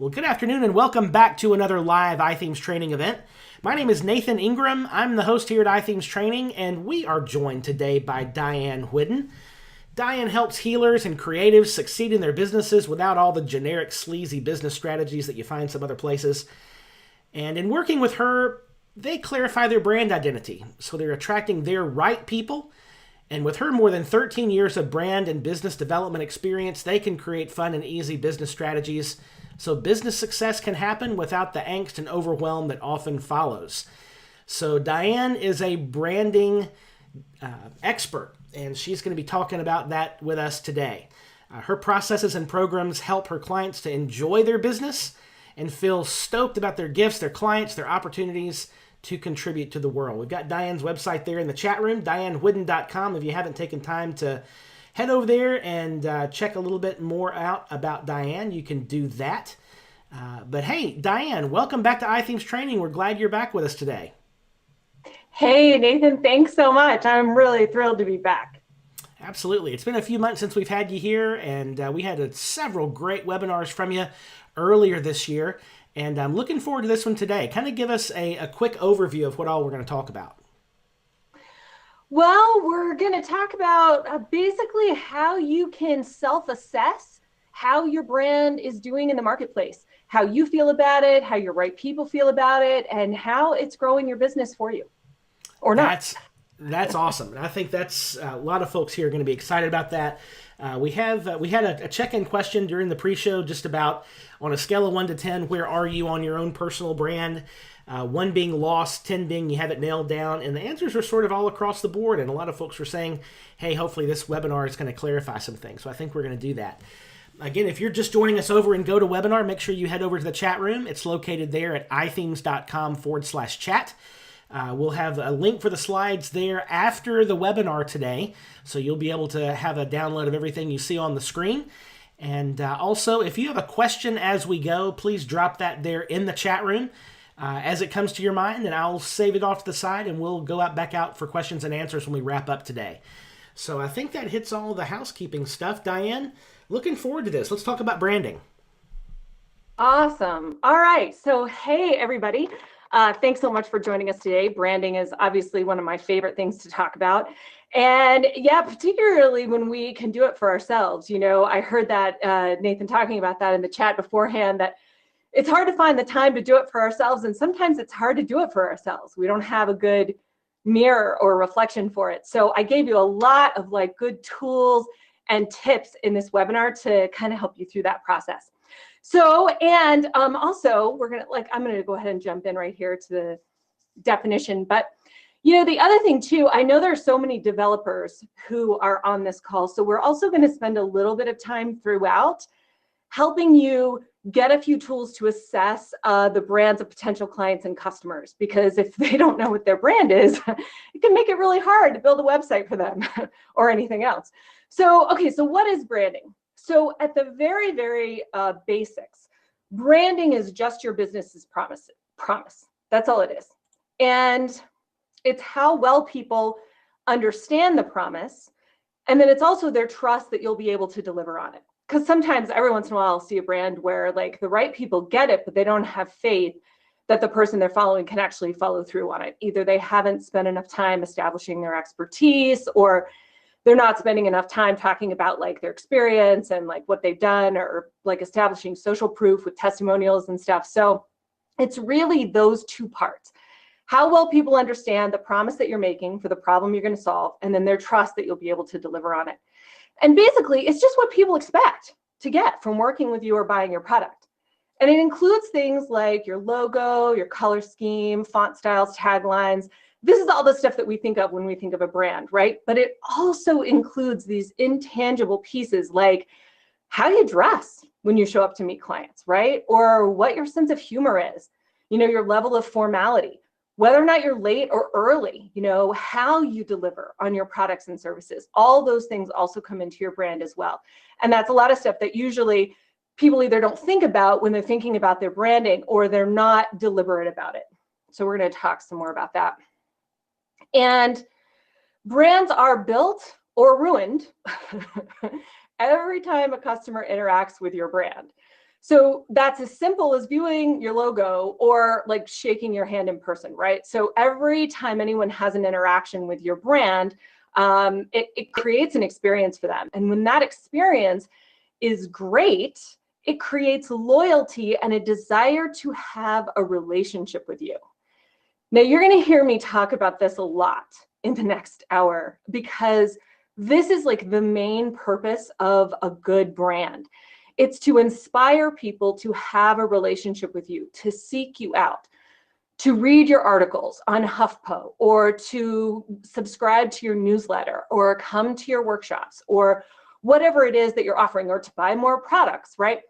Well, good afternoon and welcome back to another live iThemes training event. My name is Nathan Ingram. I'm the host here at iThemes Training, and we are joined today by Diane Whiddon. Diane helps healers and creatives succeed in their businesses without all the generic sleazy business strategies that you find some other places. And in working with her, they clarify their brand identity, so they're attracting their right people. And with her more than 13 years of brand and business development experience, they can create fun and easy business strategies so business success can happen without the angst and overwhelm that often follows. So Diane is a branding expert, and she's going to be talking about that with us today. Her processes and programs help her clients to enjoy their business and feel stoked about their gifts, their clients, their opportunities to contribute to the world. We've got Diane's website there in the chat room, dianewhiddon.com. If you haven't taken time to head over there and check a little bit more out about Diane, you can do that. But hey, Diane, welcome back to iThemes Training. We're glad you're back with us today. Hey, Nathan, thanks so much. I'm really thrilled to be back. Absolutely. It's been a few months since we've had you here, and we had several great webinars from you earlier this year. And I'm looking forward to this one today. Kind of give us a quick overview of what all we're going to talk about. Well, we're going to talk about basically how you can self-assess how your brand is doing in the marketplace, how you feel about it, how your right people feel about it, and how it's growing your business for you or not. That's awesome. And I think that's a lot of folks here are going to be excited about that. We had a check-in question during the pre-show just about, on a scale of 1 to 10, where are you on your own personal brand? 1 being lost, 10 being you have it nailed down. And the answers are sort of all across the board. And a lot of folks are saying, hey, hopefully this webinar is going to clarify some things. So I think we're going to do that. Again, if you're just joining us over in GoToWebinar, make sure you head over to the chat room. It's located there at ithemes.com/chat. We'll have a link for the slides there after the webinar today, so you'll be able to have a download of everything you see on the screen. And also, if you have a question as we go, please drop that there in the chat room as it comes to your mind, and I'll save it off to the side, and we'll go back out for questions and answers when we wrap up today. So I think that hits all the housekeeping stuff. Diane, looking forward to this. Let's talk about branding. Awesome. All right. So, hey, everybody. Thanks so much for joining us today. Branding is obviously one of my favorite things to talk about. And yeah, particularly when we can do it for ourselves. You know, I heard that Nathan talking about that in the chat beforehand, that it's hard to find the time to do it for ourselves. And sometimes it's hard to do it for ourselves. We don't have a good mirror or reflection for it. So I gave you a lot of good tools and tips in this webinar to kind of help you through that process. So, and also I'm gonna go ahead and jump in right here to the definition. But you know, the other thing too, I know there are so many developers who are on this call. So we're also going to spend a little bit of time throughout helping you get a few tools to assess the brands of potential clients and customers, because if they don't know what their brand is, it can make it really hard to build a website for them or anything else. So, okay, so what is branding? So at the very, very basics, branding is just your business's promise. That's all it is. And it's how well people understand the promise. And then it's also their trust that you'll be able to deliver on it. Because sometimes every once in a while I'll see a brand where the right people get it, but they don't have faith that the person they're following can actually follow through on it. Either they haven't spent enough time establishing their expertise, or they're not spending enough time talking about their experience and what they've done, or establishing social proof with testimonials and stuff. So it's really those two parts: how well people understand the promise that you're making for the problem you're going to solve, and then their trust that you'll be able to deliver on it. And basically, it's just what people expect to get from working with you or buying your product. And it includes things like your logo, your color scheme, font styles, taglines. This is all the stuff that we think of when we think of a brand, right? But it also includes these intangible pieces like how you dress when you show up to meet clients, right? Or what your sense of humor is, your level of formality, whether or not you're late or early, how you deliver on your products and services. All those things also come into your brand as well. And that's a lot of stuff that usually people either don't think about when they're thinking about their branding, or they're not deliberate about it. So we're going to talk some more about that. And brands are built or ruined every time a customer interacts with your brand. So that's as simple as viewing your logo or like shaking your hand in person, right? So every time anyone has an interaction with your brand, it creates an experience for them. And when that experience is great, it creates loyalty and a desire to have a relationship with you. Now, you're going to hear me talk about this a lot in the next hour, because this is like the main purpose of a good brand. It's to inspire people to have a relationship with you, to seek you out, to read your articles on HuffPo, or to subscribe to your newsletter, or come to your workshops, or whatever it is that you're offering, or to buy more products, right?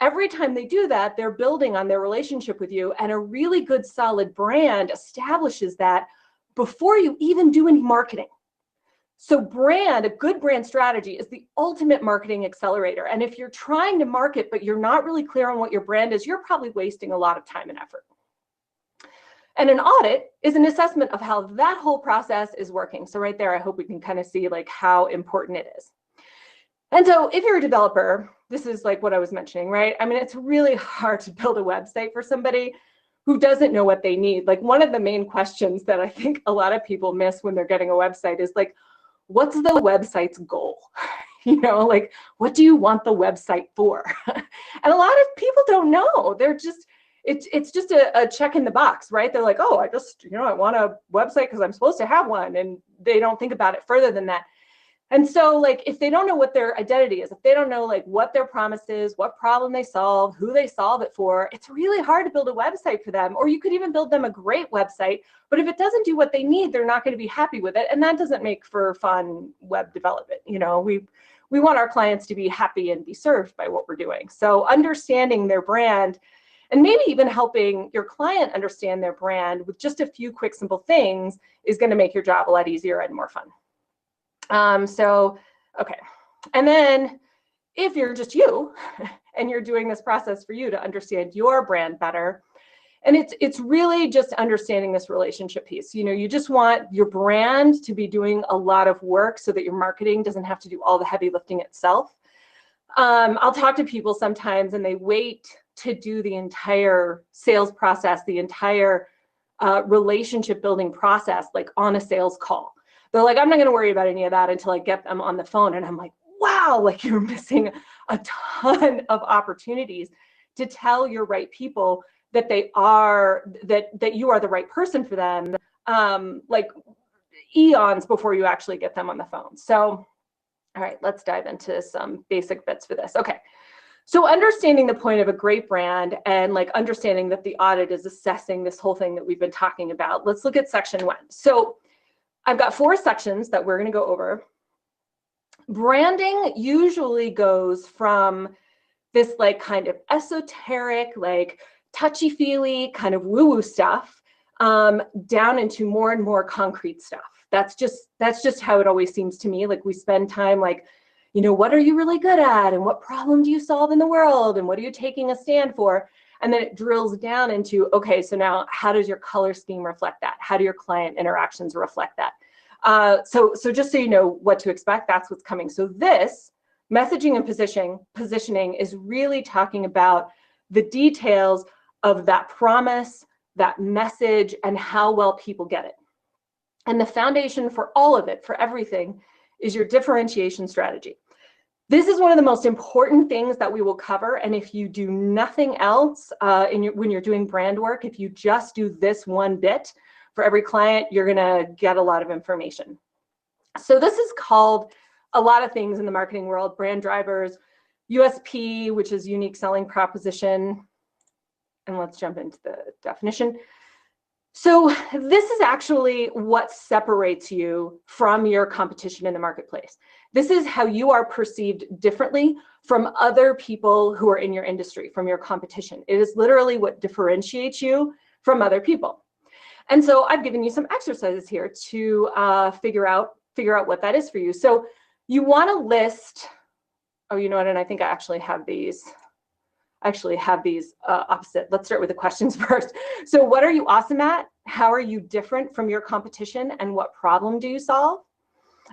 Every time they do that, they're building on their relationship with you, and a really good, solid brand establishes that before you even do any marketing. So a good brand strategy is the ultimate marketing accelerator. And if you're trying to market, but you're not really clear on what your brand is, you're probably wasting a lot of time and effort. And an audit is an assessment of how that whole process is working. So right there, I hope we can kind of see like how important it is. And so if you're a developer, this is like what I was mentioning, right? I mean, it's really hard to build a website for somebody who doesn't know what they need. Like, one of the main questions that I think a lot of people miss when they're getting a website is like, what's the website's goal? You know, like, what do you want the website for? And a lot of people don't know. They're just, it's just a check in the box, right? They're like, oh, I want a website because I'm supposed to have one. And they don't think about it further than that. And so, like, if they don't know what their identity is, if they don't know like what their promise is, what problem they solve, who they solve it for, it's really hard to build a website for them. Or you could even build them a great website, but if it doesn't do what they need, they're not going to be happy with it. And that doesn't make for fun web development. You know, we want our clients to be happy and be served by what we're doing. So understanding their brand, and maybe even helping your client understand their brand with just a few quick, simple things, is going to make your job a lot easier and more fun. Okay. And then if you're just you and you're doing this process for you to understand your brand better, and it's really just understanding this relationship piece. You know, you just want your brand to be doing a lot of work so that your marketing doesn't have to do all the heavy lifting itself. I'll talk to people sometimes and they wait to do the entire sales process, the entire relationship building process, like on a sales call. They're like, I'm not going to worry about any of that until I get them on the phone. And I'm like, wow, like, you're missing a ton of opportunities to tell your right people that they are, that you are the right person for them, like eons before you actually get them on the phone. So, all right, let's dive into some basic bits for this. Okay. So understanding the point of a great brand, and like understanding that the audit is assessing this whole thing that we've been talking about. Let's look at section 1. So I've got 4 sections that we're going to go over. Branding usually goes from this like kind of esoteric, like touchy-feely kind of woo-woo stuff down into more and more concrete stuff. That's just how it always seems to me. Like, we spend time like, you know, what are you really good at, and what problem do you solve in the world, and what are you taking a stand for? And then it drills down into, okay, so now how does your color scheme reflect that? How do your client interactions reflect that? So just so you know what to expect, that's what's coming. So this messaging and positioning is really talking about the details of that promise, that message, and how well people get it. And the foundation for all of it, for everything, is your differentiation strategy. This is one of the most important things that we will cover. And if you do nothing else when you're doing brand work, if you just do this one bit for every client, you're going to get a lot of information. So this is called a lot of things in the marketing world: brand drivers, USP, which is unique selling proposition. And let's jump into the definition. So this is actually what separates you from your competition in the marketplace. This is how you are perceived differently from other people who are in your industry, from your competition. It is literally what differentiates you from other people. And so I've given you some exercises here to figure out what that is for you. So you want to list, oh, you know what, and I think I actually have these opposite. Let's start with the questions first. So what are you awesome at? How are you different from your competition? And what problem do you solve?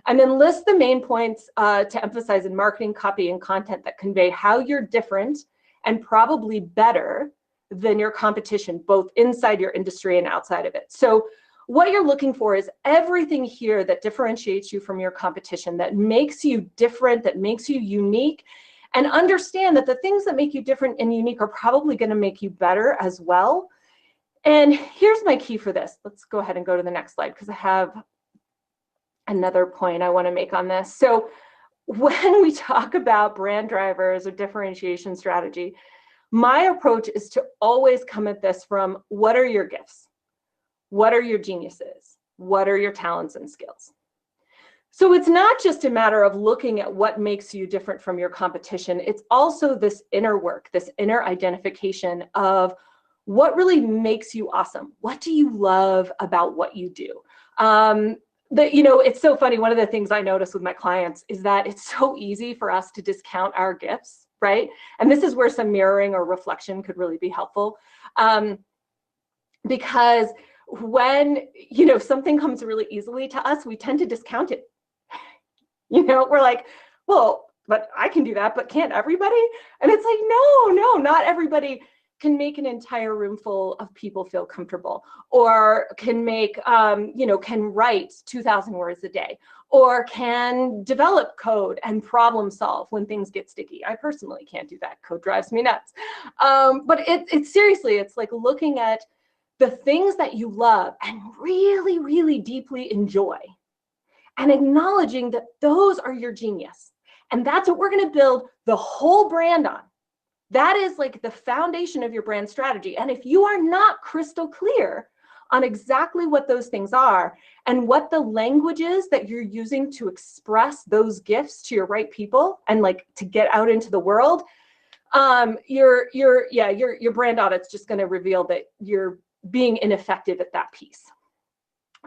And then list the main points to emphasize in marketing, copy, and content that convey how you're different and probably better than your competition, both inside your industry and outside of it. So what you're looking for is everything here that differentiates you from your competition, that makes you different, that makes you unique, and understand that the things that make you different and unique are probably going to make you better as well. And here's my key for this. Let's go ahead and go to the next slide because I have another point I want to make on this. So when we talk about brand drivers or differentiation strategy, my approach is to always come at this from what are your gifts? What are your geniuses? What are your talents and skills? So it's not just a matter of looking at what makes you different from your competition. It's also this inner work, this inner identification of what really makes you awesome. What do you love about what you do? It's so funny. One of the things I notice with my clients is that it's so easy for us to discount our gifts, right? And this is where some mirroring or reflection could really be helpful. Because when, something comes really easily to us, we tend to discount it. We're like, well, but I can do that, but can't everybody? And it's like, no, not everybody can make an entire room full of people feel comfortable, or can make, can write 2,000 words a day, or can develop code and problem solve when things get sticky. I personally can't do that. Code drives me nuts. But it's seriously, it's like looking at the things that you love and really, really deeply enjoy, and acknowledging that those are your genius. And that's what we're going to build the whole brand on. That is like the foundation of your brand strategy. And if you are not crystal clear on exactly what those things are and what the language is that you're using to express those gifts to your right people and like to get out into the world, your brand audit's just going to reveal that you're being ineffective at that piece.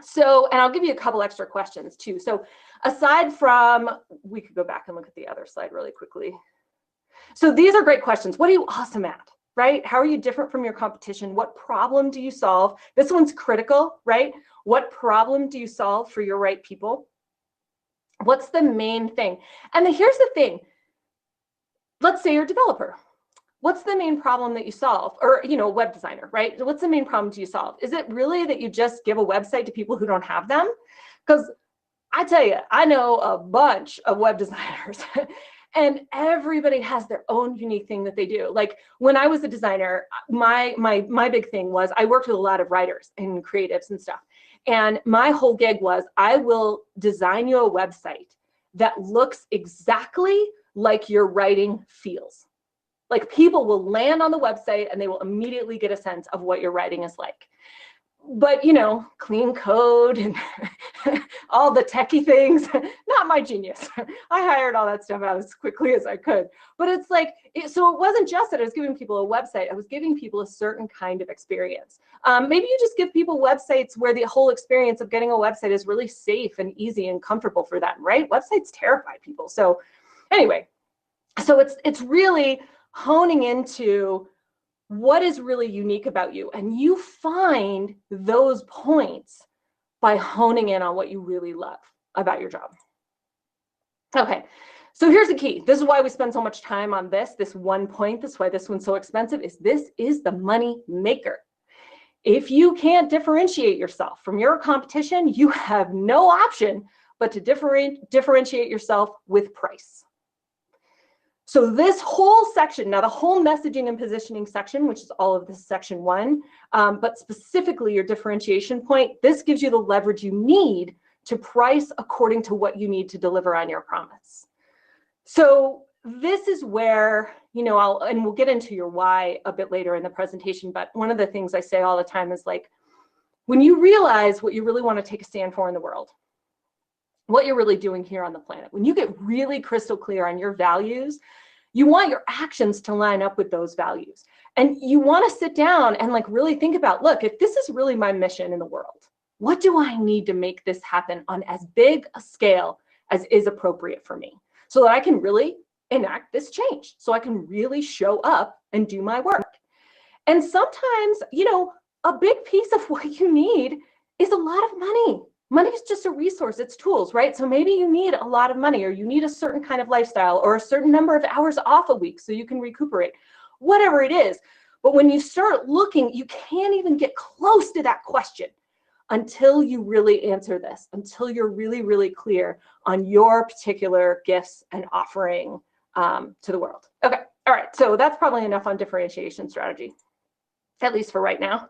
So, and I'll give you a couple extra questions too. So aside from, we could go back and look at the other slide really quickly. So these are great questions. What are you awesome at, right? How are you different from your competition? What problem do you solve? This one's critical, right? What problem do you solve for your right people? What's the main thing? And here's the thing. Let's say you're a developer. What's the main problem that you solve? Or, web designer, right? What's the main problem do you solve? Is it really that you just give a website to people who don't have them? Because I tell you, I know a bunch of web designers and everybody has their own unique thing that they do. Like when I was a designer, my big thing was I worked with a lot of writers and creatives and stuff. And my whole gig was I will design you a website that looks exactly like your writing feels. Like people will land on the website and they will immediately get a sense of what your writing is like. But, clean code and all the techie things, not my genius. I hired all that stuff out as quickly as I could. But it's like, so it wasn't just that I was giving people a website. I was giving people a certain kind of experience. Maybe you just give people websites where the whole experience of getting a website is really safe and easy and comfortable for them, right? Websites terrify people. So anyway, so it's really honing into what is really unique about you. And you find those points by honing in on what you really love about your job. Okay, so here's the key. This is why we spend so much time on this one point. This is why this one's so expensive, is this is the money maker. If you can't differentiate yourself from your competition, you have no option but to differentiate yourself with price. So this whole section, now the whole messaging and positioning section, which is all of this section 1, but specifically your differentiation point, this gives you the leverage you need to price according to what you need to deliver on your promise. So this is where, and we'll get into your why a bit later in the presentation, but one of the things I say all the time is like, when you realize what you really want to take a stand for in the world, what you're really doing here on the planet, when you get really crystal clear on your values, you want your actions to line up with those values. And you want to sit down and like really think about, look, if this is really my mission in the world, what do I need to make this happen on as big a scale as is appropriate for me so that I can really enact this change, so I can really show up and do my work. And sometimes, a big piece of what you need is a lot of money. Money is just a resource, it's tools, right? So maybe you need a lot of money, or you need a certain kind of lifestyle, or a certain number of hours off a week so you can recuperate. whatever it is. But when you start looking, you can't even get close to that question until you really answer this, until you're really, really clear on your particular gifts and offering to the world. Okay, all right, so that's probably enough on differentiation strategy, at least for right now.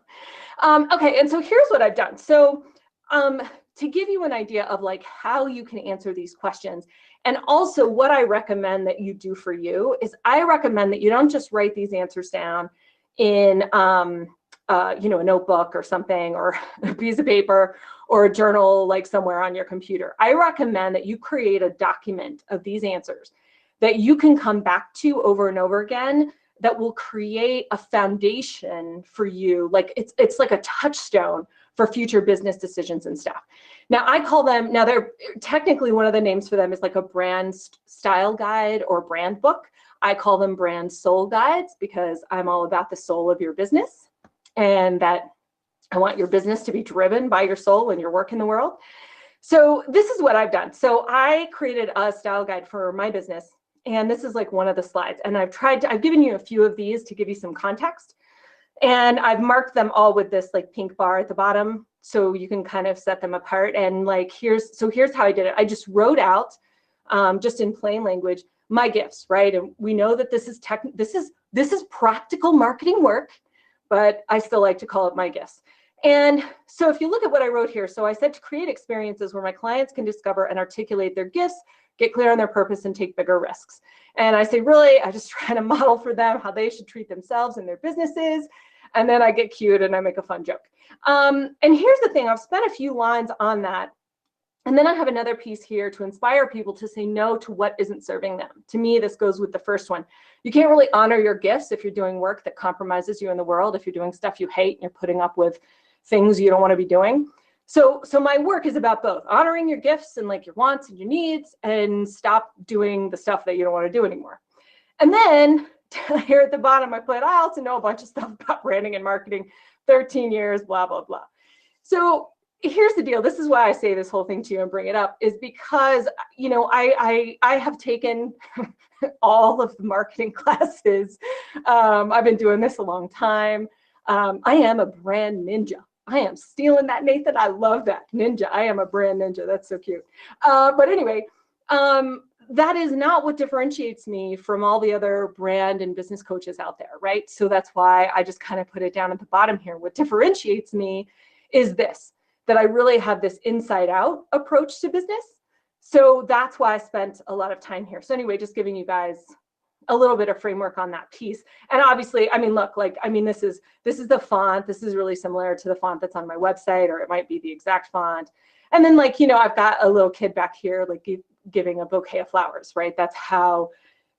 Okay, and so here's what I've done. So to give you an idea of like how you can answer these questions, and also what I recommend that you do for you is I recommend that you don't just write these answers down in you know, a notebook or something, or a piece of paper or a journal like somewhere on your computer. I recommend that you create a document of these answers that you can come back to over and over again, that will create a foundation for you. Like it's like a touchstone for future business decisions and stuff. Now I call them, now they're technically, one of the names for them is like a brand style guide or brand book. I call them brand soul guides because I'm all about the soul of your business, and that I want your business to be driven by your soul and your work in the world. So this is what I've done. So I created a style guide for my business, and this is like one of the slides. And I've given you a few of these to give you some context. And I've marked them all with this like pink bar at the bottom, so you can kind of set them apart. And like, here's how I did it. I just wrote out, just in plain language, my gifts, right? And we know that this is practical marketing work, but I still like to call it my gifts. And so if you look at what I wrote here, so I said to create experiences where my clients can discover and articulate their gifts, get clear on their purpose, and take bigger risks. And I say, really, I just try to model for them how they should treat themselves and their businesses. And then I get cute and I make a fun joke. And here's the thing, I've spent a few lines on that. And then I have another piece here to inspire people to say no to what isn't serving them. To me, this goes with the first one. You can't really honor your gifts if you're doing work that compromises you in the world, if you're doing stuff you hate and you're putting up with things you don't want to be doing. So my work is about both honoring your gifts and like your wants and your needs, and stop doing the stuff that you don't want to do anymore. And then here at the bottom, I put, I also know a bunch of stuff about branding and marketing, 13 years, blah, blah, blah. So here's the deal. This is why I say this whole thing to you and bring it up, is because, you know, I have taken all of the marketing classes. I've been doing this a long time. I am a brand ninja. I am stealing that, Nathan. I love that. Ninja. I am a brand ninja. That's so cute. But anyway, that is not what differentiates me from all the other brand and business coaches out there, right? So that's why I just kind of put it down at the bottom here. What differentiates me is this, that I really have this inside out approach to business. So that's why I spent a lot of time here. So anyway, just giving you guys a little bit of framework on that piece. And obviously, I mean, look, like, I mean, this is the font. This is really similar to the font that's on my website, or it might be the exact font. And then, like, you know, I've got a little kid back here, like giving a bouquet of flowers, right? That's how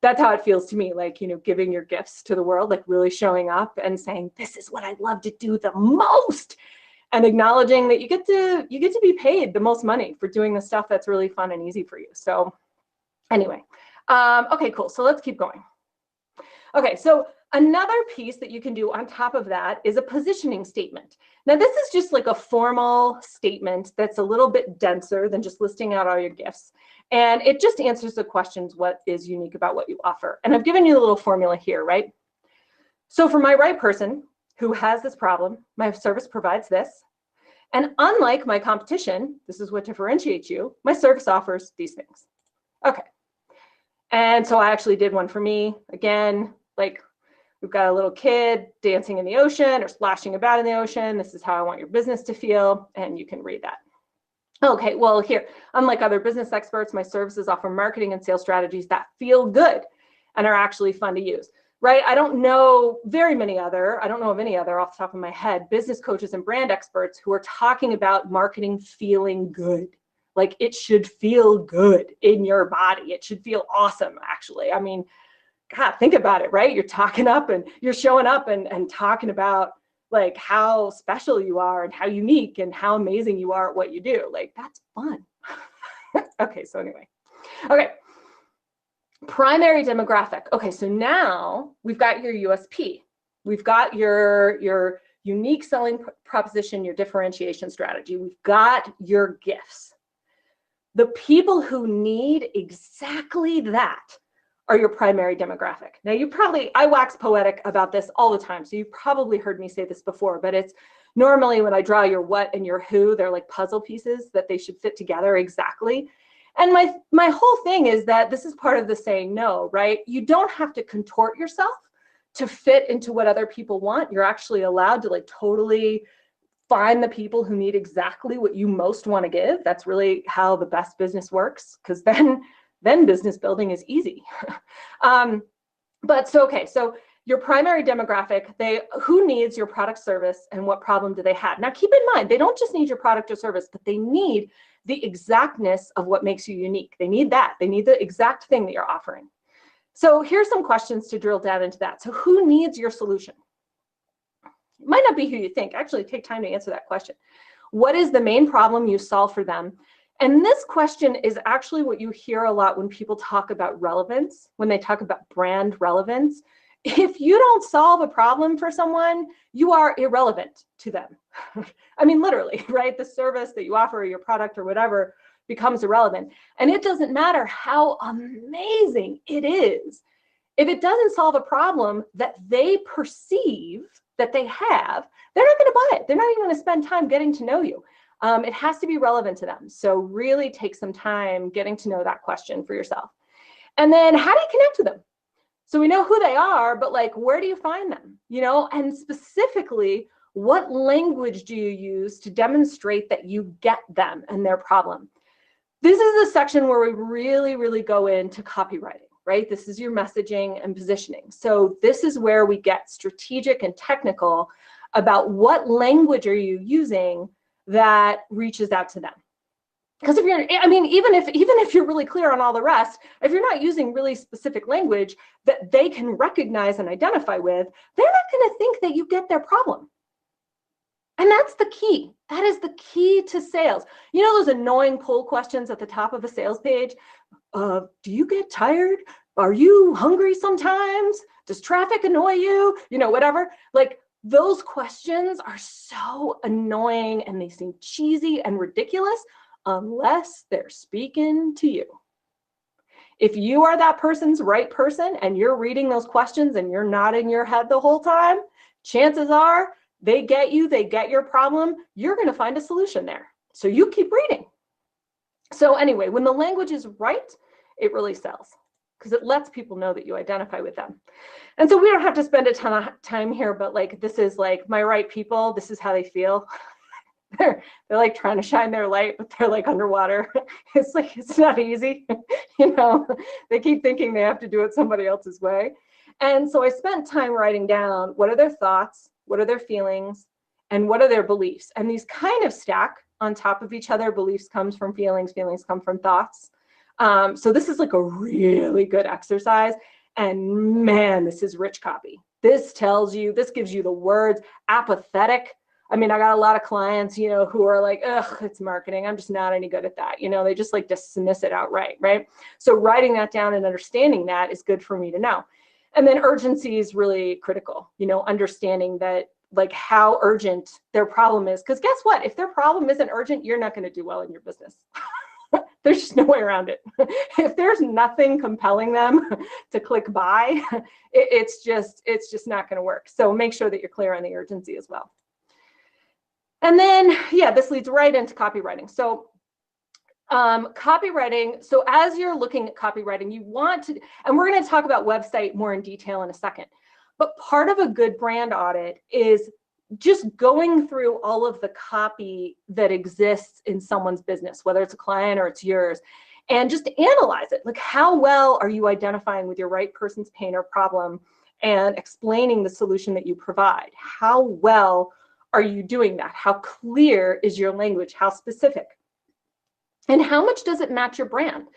it feels to me, like, you know, giving your gifts to the world, like really showing up and saying, this is what I love to do the most. And acknowledging that you get to be paid the most money for doing the stuff that's really fun and easy for you. So anyway, okay, cool. So let's keep going. Okay, so another piece that you can do on top of that is a positioning statement. Now, this is just like a formal statement that's a little bit denser than just listing out all your gifts. And it just answers the questions, what is unique about what you offer? And I've given you a little formula here, right? So for my right person who has this problem, my service provides this. And unlike my competition, this is what differentiates you, my service offers these things. Okay. And so I actually did one for me. Again, like, we've got a little kid dancing in the ocean or splashing about in the ocean. This is how I want your business to feel. And you can read that. Okay, well, here, unlike other business experts, my services offer marketing and sales strategies that feel good and are actually fun to use, right? I don't know of any other off the top of my head, business coaches and brand experts who are talking about marketing feeling good. Like, it should feel good in your body. It should feel awesome, actually. I mean, God, think about it, right? You're talking up and you're showing up and talking about like how special you are and how unique and how amazing you are at what you do. Like, that's fun. Okay, so anyway. Okay. Primary demographic. Okay, so now we've got your USP. We've got your unique selling proposition, your differentiation strategy. We've got your gifts. The people who need exactly that are your primary demographic. Now I wax poetic about this all the time, so you've probably heard me say this before, but it's normally when I draw your what and your who, they're like puzzle pieces that they should fit together exactly. And my whole thing is that this is part of the saying no, right? You don't have to contort yourself to fit into what other people want. You're actually allowed to like totally find the people who need exactly what you most want to give. That's really how the best business works, because then business building is easy. So your primary demographic, who needs your product, service, and what problem do they have? Now keep in mind, they don't just need your product or service, but they need the exactness of what makes you unique. They need that. They need the exact thing that you're offering. So here's some questions to drill down into that. So who needs your solution? It might not be who you think. Actually, take time to answer that question. What is the main problem you solve for them? And this question is actually what you hear a lot when people talk about relevance, when they talk about brand relevance. If you don't solve a problem for someone, you are irrelevant to them. I mean, literally, right? The service that you offer or your product or whatever becomes irrelevant. And it doesn't matter how amazing it is. If it doesn't solve a problem that they perceive that they have, they're not going to buy it. They're not even going to spend time getting to know you. It has to be relevant to them. So really take some time getting to know that question for yourself. And then how do you connect with them? So we know who they are, but like, where do you find them? And specifically, what language do you use to demonstrate that you get them and their problem? This is the section where we really, really go into copywriting, right? This is your messaging and positioning. So this is where we get strategic and technical about what language are you using that reaches out to them. Because even if you're really clear on all the rest, if you're not using really specific language that they can recognize and identify with, they're not going to think that you get their problem. And that's the key. That is the key to sales. You know those annoying poll questions at the top of a sales page? Do you get tired? Are you hungry sometimes? Does traffic annoy you? Whatever. Like, those questions are so annoying and they seem cheesy and ridiculous unless they're speaking to you. If you are that person's right person and you're reading those questions and you're nodding your head the whole time, chances are they get you, they get your problem, you're going to find a solution there. So you keep reading. So anyway, when the language is right, it really sells because it lets people know that you identify with them. And so we don't have to spend a ton of time here, but like, this is like my right people, this is how they feel. They're like trying to shine their light, but they're like underwater. It's like, it's not easy. They keep thinking they have to do it somebody else's way. And so I spent time writing down, what are their thoughts? What are their feelings? And what are their beliefs? And these kind of stack on top of each other. Beliefs comes from feelings, feelings come from thoughts. So this is like a really good exercise. And man, this is rich copy. This gives you the words. Apathetic. I mean, I got a lot of clients, who are like, ugh, it's marketing. I'm just not any good at that. They just like dismiss it outright, right? So writing that down and understanding that is good for me to know. And then urgency is really critical, understanding that like how urgent their problem is. Because guess what? If their problem isn't urgent, you're not going to do well in your business. There's just no way around it. If there's nothing compelling them to click buy, it's just not going to work. So make sure that you're clear on the urgency as well. And then, this leads right into copywriting. So copywriting, so as you're looking at copywriting, you want to, and we're going to talk about website more in detail in a second, but part of a good brand audit is just going through all of the copy that exists in someone's business, whether it's a client or it's yours, and just analyze it. Like, how well are you identifying with your right person's pain or problem and explaining the solution that you provide? How well are you doing that? How clear is your language? How specific? And how much does it match your brand?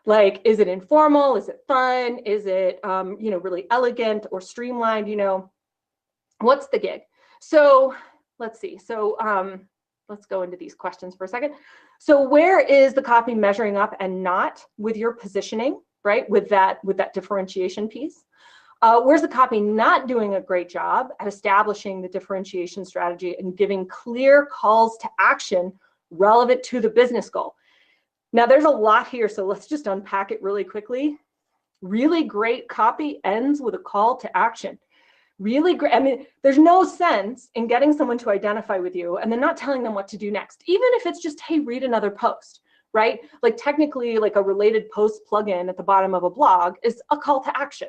Like, is it informal? Is it fun? Is it, really elegant or streamlined? What's the gig? So let's see. So let's go into these questions for a second. So where is the copy measuring up and not with your positioning, right? With that differentiation piece. Where's the copy not doing a great job at establishing the differentiation strategy and giving clear calls to action relevant to the business goal? Now, there's a lot here, so let's just unpack it really quickly. Really great copy ends with a call to action. Really great. I mean, there's no sense in getting someone to identify with you and then not telling them what to do next, even if it's just, hey, read another post, right? Like technically, like a related post plugin at the bottom of a blog is a call to action.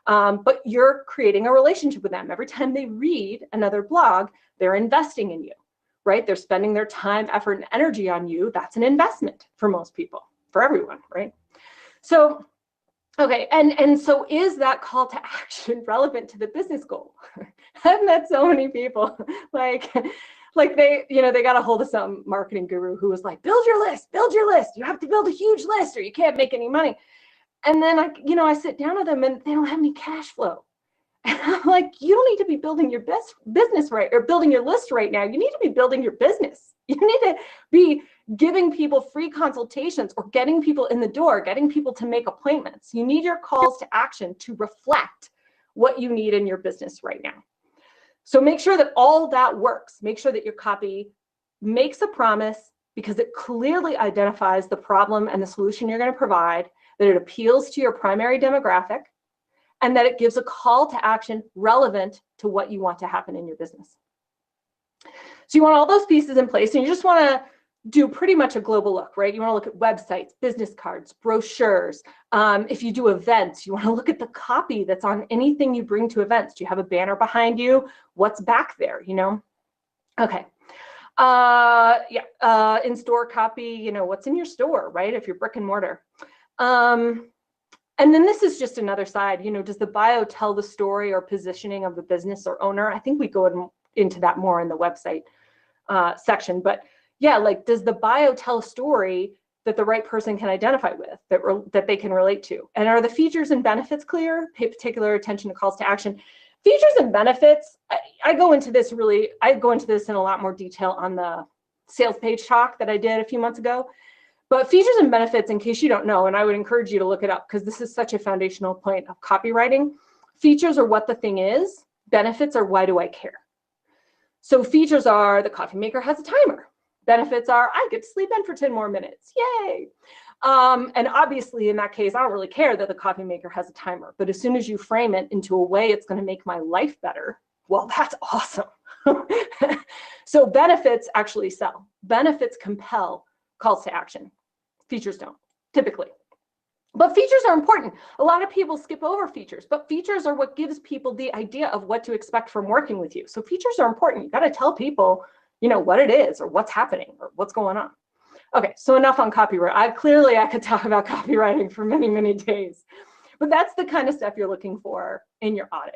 But you're creating a relationship with them. Every time they read another blog, they're investing in you, right? They're spending their time, effort, and energy on you. That's an investment for most people, for everyone, right? So, okay, and so is that call to action relevant to the business goal? I've met so many people, like they, they got a hold of some marketing guru who was like, build your list, you have to build a huge list or you can't make any money. And then I sit down with them and they don't have any cash flow. And I'm like, you don't need to be building your business right, or building your list right now. You need to be building your business. You need to be giving people free consultations or getting people in the door, getting people to make appointments. You need your calls to action to reflect what you need in your business right now. So make sure that all that works. Make sure that your copy makes a promise because it clearly identifies the problem and the solution you're going to provide, that it appeals to your primary demographic, and that it gives a call to action relevant to what you want to happen in your business. So you want all those pieces in place, and you just want to do pretty much a global look, right? You want to look at websites, business cards, brochures. If you do events, you want to look at the copy that's on anything you bring to events. Do you have a banner behind you? What's back there, Okay. In-store copy, what's in your store, right? If you're brick and mortar. And then this is just another side, does the bio tell the story or positioning of the business or owner? I think we go into that more in the website section, but yeah, like, does the bio tell a story that the right person can identify with, that they can relate to? And are the features and benefits clear? Pay particular attention to calls to action. Features and benefits, I go into this in a lot more detail on the sales page talk that I did a few months ago. But features and benefits, in case you don't know, and I would encourage you to look it up because this is such a foundational point of copywriting. Features are what the thing is. Benefits are why do I care? So features are the coffee maker has a timer. Benefits are I get to sleep in for 10 more minutes. Yay. And obviously in that case, I don't really care that the coffee maker has a timer. But as soon as you frame it into a way it's going to make my life better, well, that's awesome. So benefits actually sell. Benefits compel calls to action. Features don't, typically. But features are important. A lot of people skip over features, but features are what gives people the idea of what to expect from working with you. So features are important. You got to tell people, what it is or what's happening or what's going on. Okay, so enough on copyright. I could talk about copywriting for many, many days, but that's the kind of stuff you're looking for in your audit.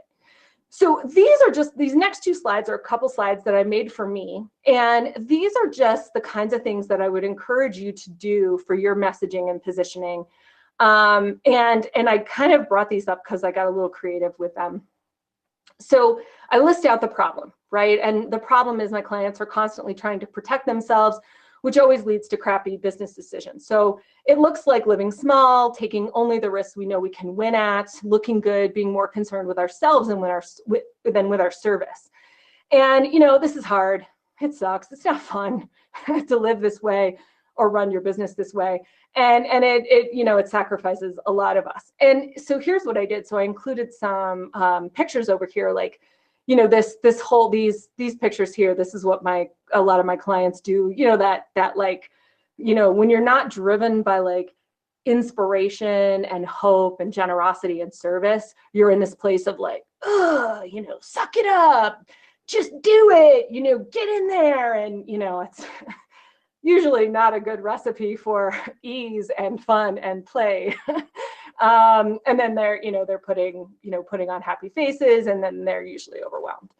So these next two slides are a couple slides that I made for me. And these are just the kinds of things that I would encourage you to do for your messaging and positioning. And I kind of brought these up because I got a little creative with them. So I list out the problem, right? And the problem is my clients are constantly trying to protect themselves, which always leads to crappy business decisions. So it looks like living small, taking only the risks we know we can win at, looking good, being more concerned with ourselves than with our service. And, this is hard. It sucks. It's not fun to live this way or run your business this way. And it sacrifices a lot of us. And so here's what I did. So I included some pictures over here, like, these pictures here. This is what a lot of my clients do. When you're not driven by like inspiration and hope and generosity and service, you're in this place of like, suck it up, just do it, get in there. And, it's usually not a good recipe for ease and fun and play. And then they're putting on happy faces, and then they're usually overwhelmed.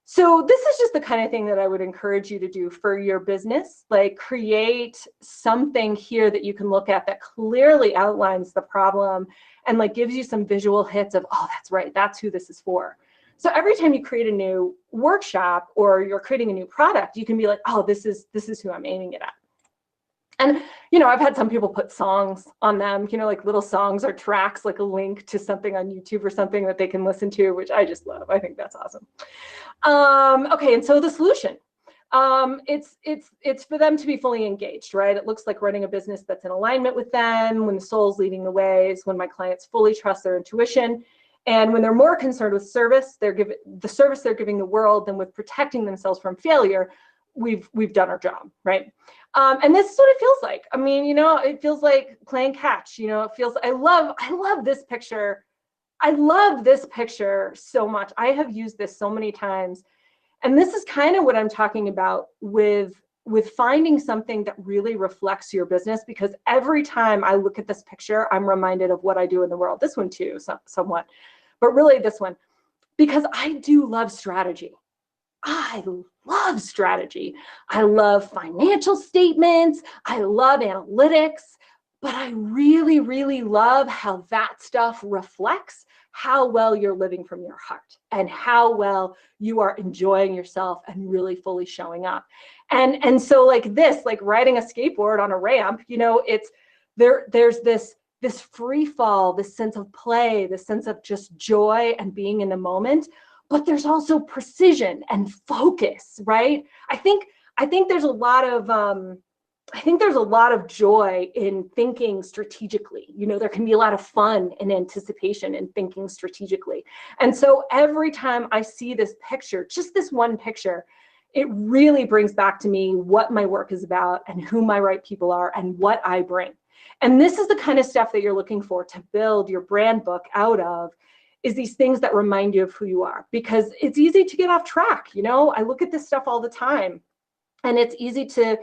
So this is just the kind of thing that I would encourage you to do for your business, like create something here that you can look at that clearly outlines the problem and like gives you some visual hits of, oh, that's right, that's who this is for. So every time you create a new workshop or you're creating a new product, you can be like, oh, this is who I'm aiming it at. And, I've had some people put songs on them, like little songs or tracks, like a link to something on YouTube or something that they can listen to, which I just love. I think that's awesome. Okay, and so the solution. It's for them to be fully engaged, right? It looks like running a business that's in alignment with them, when the soul's leading the way, is when my clients fully trust their intuition. And when they're more concerned with service, the service they're giving the world than with protecting themselves from failure, we've done our job, right? And this is what it feels like. I mean, it feels like playing catch. It feels. I love this picture. I love this picture so much. I have used this so many times, and this is kind of what I'm talking about with finding something that really reflects your business. Because every time I look at this picture, I'm reminded of what I do in the world. This one too, somewhat, but really this one, because I do love strategy. I love strategy. I love financial statements. I love analytics, but I really, really love how that stuff reflects how well you're living from your heart and how well you are enjoying yourself and really fully showing up. And so like riding a skateboard on a ramp, there's this free fall, this sense of play, this sense of just joy and being in the moment. But there's also precision and focus, right? I think there's a lot of joy in thinking strategically. There can be a lot of fun and anticipation in thinking strategically. And so every time I see this picture, just this one picture, it really brings back to me what my work is about and who my right people are and what I bring. And this is the kind of stuff that you're looking for to build your brand book out of, is these things that remind you of who you are, because it's easy to get off track. I look at this stuff all the time, and it's easy to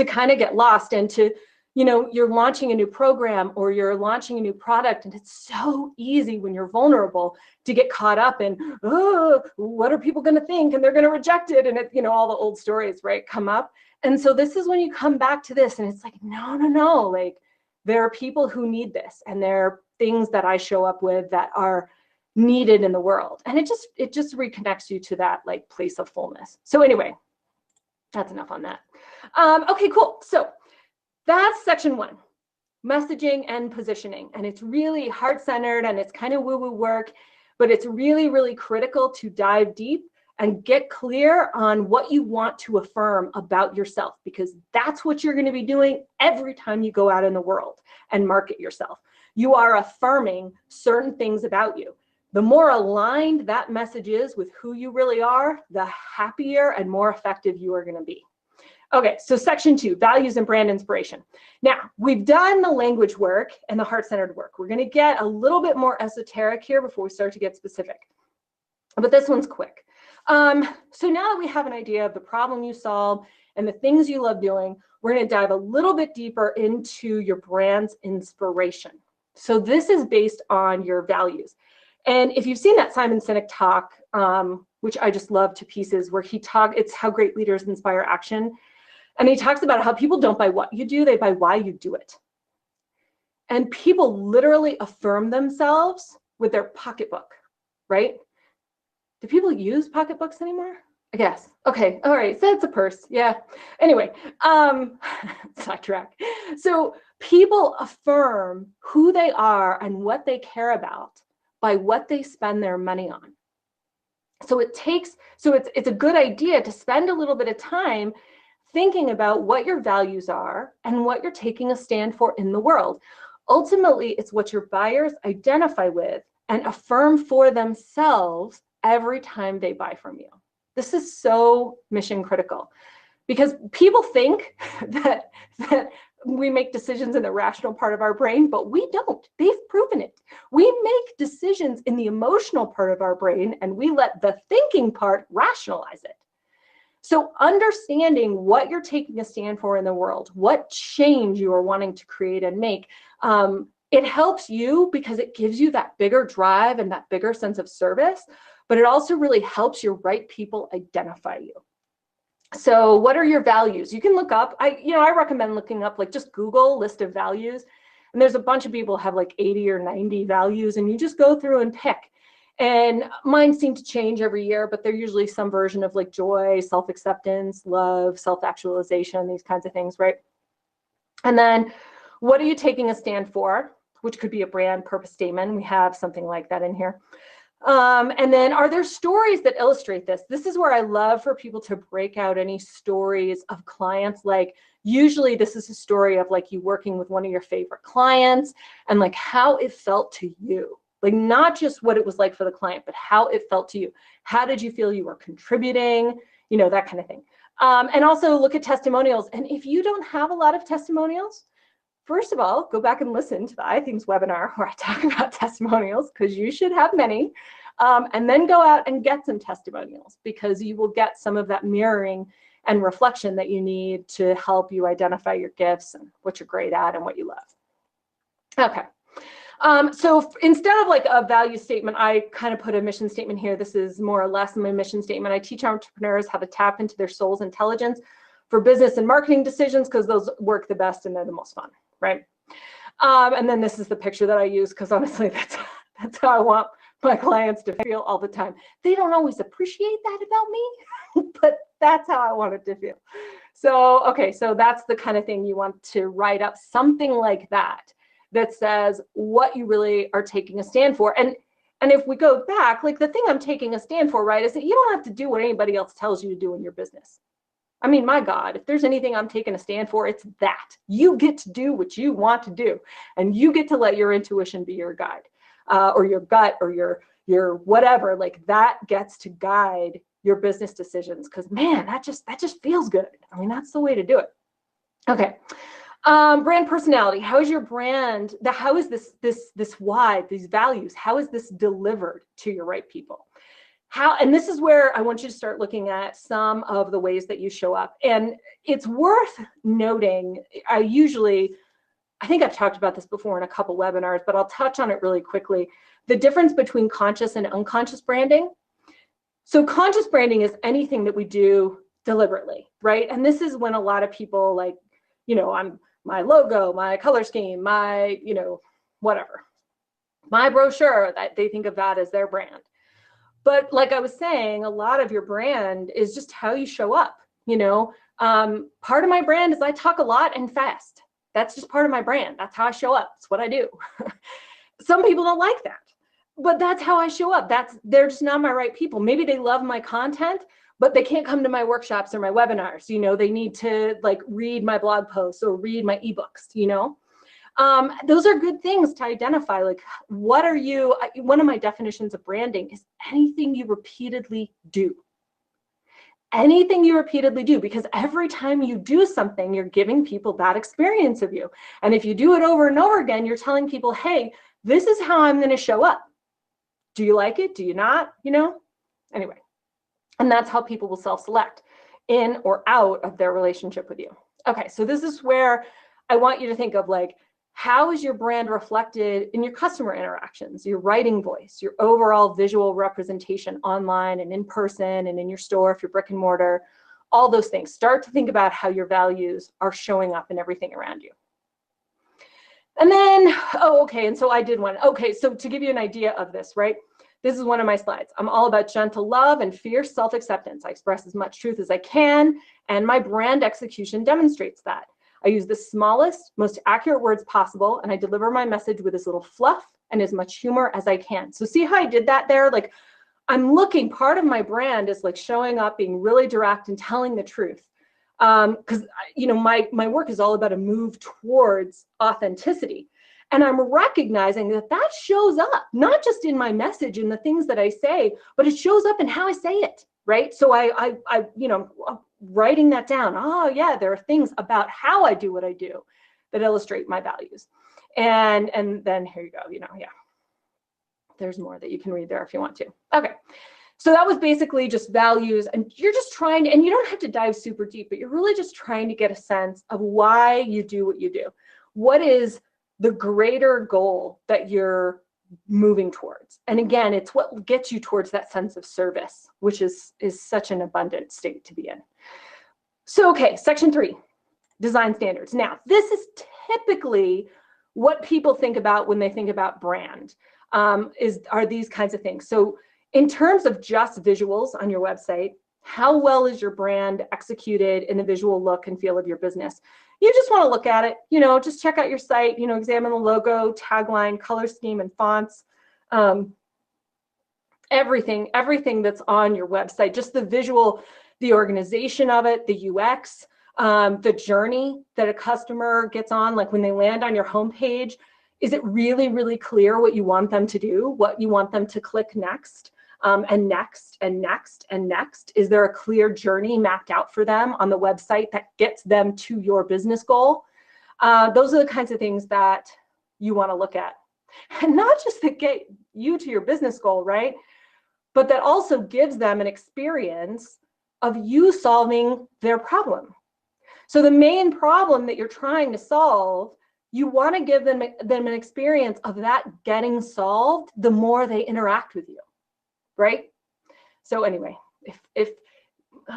kind of get lost and to, you're launching a new program or you're launching a new product, and it's so easy when you're vulnerable to get caught up in, oh, what are people going to think? And they're going to reject it. And all the old stories, right, come up. And so this is when you come back to this, and it's like, no, like there are people who need this, and there are things that I show up with that are needed in the world. And it just reconnects you to that like place of fullness. So anyway, that's enough on that. Okay, cool. So that's section 1, messaging and positioning. And it's really heart-centered and it's kind of woo-woo work, but it's really, really critical to dive deep and get clear on what you want to affirm about yourself, because that's what you're going to be doing every time you go out in the world and market yourself. You are affirming certain things about you. The more aligned that message is with who you really are, the happier and more effective you are going to be. Okay, so section 2, values and brand inspiration. Now, we've done the language work and the heart-centered work. We're going to get a little bit more esoteric here before we start to get specific. But this one's quick. So now that we have an idea of the problem you solve and the things you love doing, we're going to dive a little bit deeper into your brand's inspiration. So this is based on your values. And if you've seen that Simon Sinek talk, which I just love to pieces, where it's how great leaders inspire action. And he talks about how people don't buy what you do, they buy why you do it. And people literally affirm themselves with their pocketbook, right? Do people use pocketbooks anymore? I guess. Okay. All right. So it's a purse. Yeah. Anyway, sidetrack. So people affirm who they are and what they care about by what they spend their money on. So it's a good idea to spend a little bit of time thinking about what your values are and what you're taking a stand for in the world. Ultimately, it's what your buyers identify with and affirm for themselves every time they buy from you. This is so mission critical, because people think that we make decisions in the rational part of our brain, but we don't. They've proven it. We make decisions in the emotional part of our brain, and we let the thinking part rationalize it. So understanding what you're taking a stand for in the world, what change you are wanting to create and make, it helps you because it gives you that bigger drive and that bigger sense of service, but it also really helps your right people identify you. So what are your values? You can look up, I recommend looking up, like just Google list of values. And there's a bunch of people have like 80 or 90 values, and you just go through and pick. And mine seem to change every year, but they're usually some version of like joy, self-acceptance, love, self-actualization, these kinds of things, right? And then what are you taking a stand for, which could be a brand purpose statement. We have something like that in here. And then are there stories that illustrate this? This is where I love for people to break out any stories of clients. Like usually this is a story of like you working with one of your favorite clients and like how it felt to you. Like not just what it was like for the client, but how it felt to you. How did you feel you were contributing? You know, that kind of thing. And also look at testimonials. And if you don't have a lot of testimonials, first of all, go back and listen to the iThings webinar where I talk about testimonials, because you should have many. And then go out and get some testimonials, because you will get some of that mirroring and reflection that you need to help you identify your gifts and what you're great at and what you love. Okay. So instead of like a value statement, I kind of put a mission statement here. This is more or less my mission statement. I teach entrepreneurs how to tap into their soul's intelligence for business and marketing decisions, because those work the best and they're the most fun, right? And then this is the picture that I use, because honestly, that's how I want my clients to feel all the time. They don't always appreciate that about me, but that's how I want it to feel. So, okay, so that's the kind of thing you want to write up, something like that, that says what you really are taking a stand for. And if we go back, like the thing I'm taking a stand for, right, is that you don't have to do what anybody else tells you to do in your business. I mean, my God, if there's anything I'm taking a stand for, it's that. You get to do what you want to do, and you get to let your intuition be your guide, or your gut, or your whatever. Like that gets to guide your business decisions, because man, that just feels good. I mean, that's the way to do it. Okay. Brand personality. How is your brand? How is this why, these values? How is this delivered to your right people? And this is where I want you to start looking at some of the ways that you show up. And it's worth noting, I think I've talked about this before in a couple webinars, but I'll touch on it really quickly. The difference between conscious and unconscious branding. So conscious branding is anything that we do deliberately, right? And this is when a lot of people like, you know, my logo, my color scheme, my, you know, whatever, my brochure, that they think of that as their brand. But like I was saying, a lot of your brand is just how you show up. You know, part of my brand is I talk a lot and fast. That's just part of my brand. That's how I show up. It's what I do. Some people don't like that, but that's how I show up. They're just not my right people. Maybe they love my content, but they can't come to my workshops or my webinars. You know, they need to like read my blog posts or read my ebooks, you know. Those are good things to identify. Like, what are you? One of my definitions of branding is anything you repeatedly do. Anything you repeatedly do, because every time you do something, you're giving people that experience of you. And if you do it over and over again, you're telling people, hey, this is how I'm going to show up. Do you like it? Do you not? You know? Anyway, and that's how people will self-select in or out of their relationship with you. Okay, so this is where I want you to think of like, how is your brand reflected in your customer interactions, your writing voice, your overall visual representation online and in person and in your store if you're brick and mortar, all those things. Start to think about how your values are showing up in everything around you. And then, and so I did one. Okay, so to give you an idea of this, right? This is one of my slides. I'm all about gentle love and fierce self-acceptance. I express as much truth as I can, and my brand execution demonstrates that. I use the smallest, most accurate words possible, and I deliver my message with as little fluff and as much humor as I can. So see how I did that there? Like, I'm looking, part of my brand is like showing up, being really direct and telling the truth. Because, you know, my work is all about a move towards authenticity. And I'm recognizing that shows up, not just in my message and the things that I say, but it shows up in how I say it, right? So I you know, writing that down. Oh yeah, there are things about how I do what I do that illustrate my values. And then here you go, you know, yeah. There's more that you can read there if you want to. Okay. So that was basically just values, and you're just trying to, and you don't have to dive super deep, but you're really just trying to get a sense of why you do what you do. What is the greater goal that you're moving towards? And again, it's what gets you towards that sense of service, which is such an abundant state to be in. So, okay, section 3, design standards. Now, this is typically what people think about when they think about brand, are these kinds of things. So in terms of just visuals on your website, how well is your brand executed in the visual look and feel of your business? You just want to look at it, you know, just check out your site, you know, examine the logo, tagline, color scheme, and fonts. everything that's on your website, just the visual, the organization of it, the UX, the journey that a customer gets on, like when they land on your homepage, is it really, really clear what you want them to do, what you want them to click next, and next, and next, and next? Is there a clear journey mapped out for them on the website that gets them to your business goal? Those are the kinds of things that you want to look at. And not just that get you to your business goal, right? But that also gives them an experience of you solving their problem. So the main problem that you're trying to solve, you want to give them an experience of that getting solved the more they interact with you, right? So anyway, if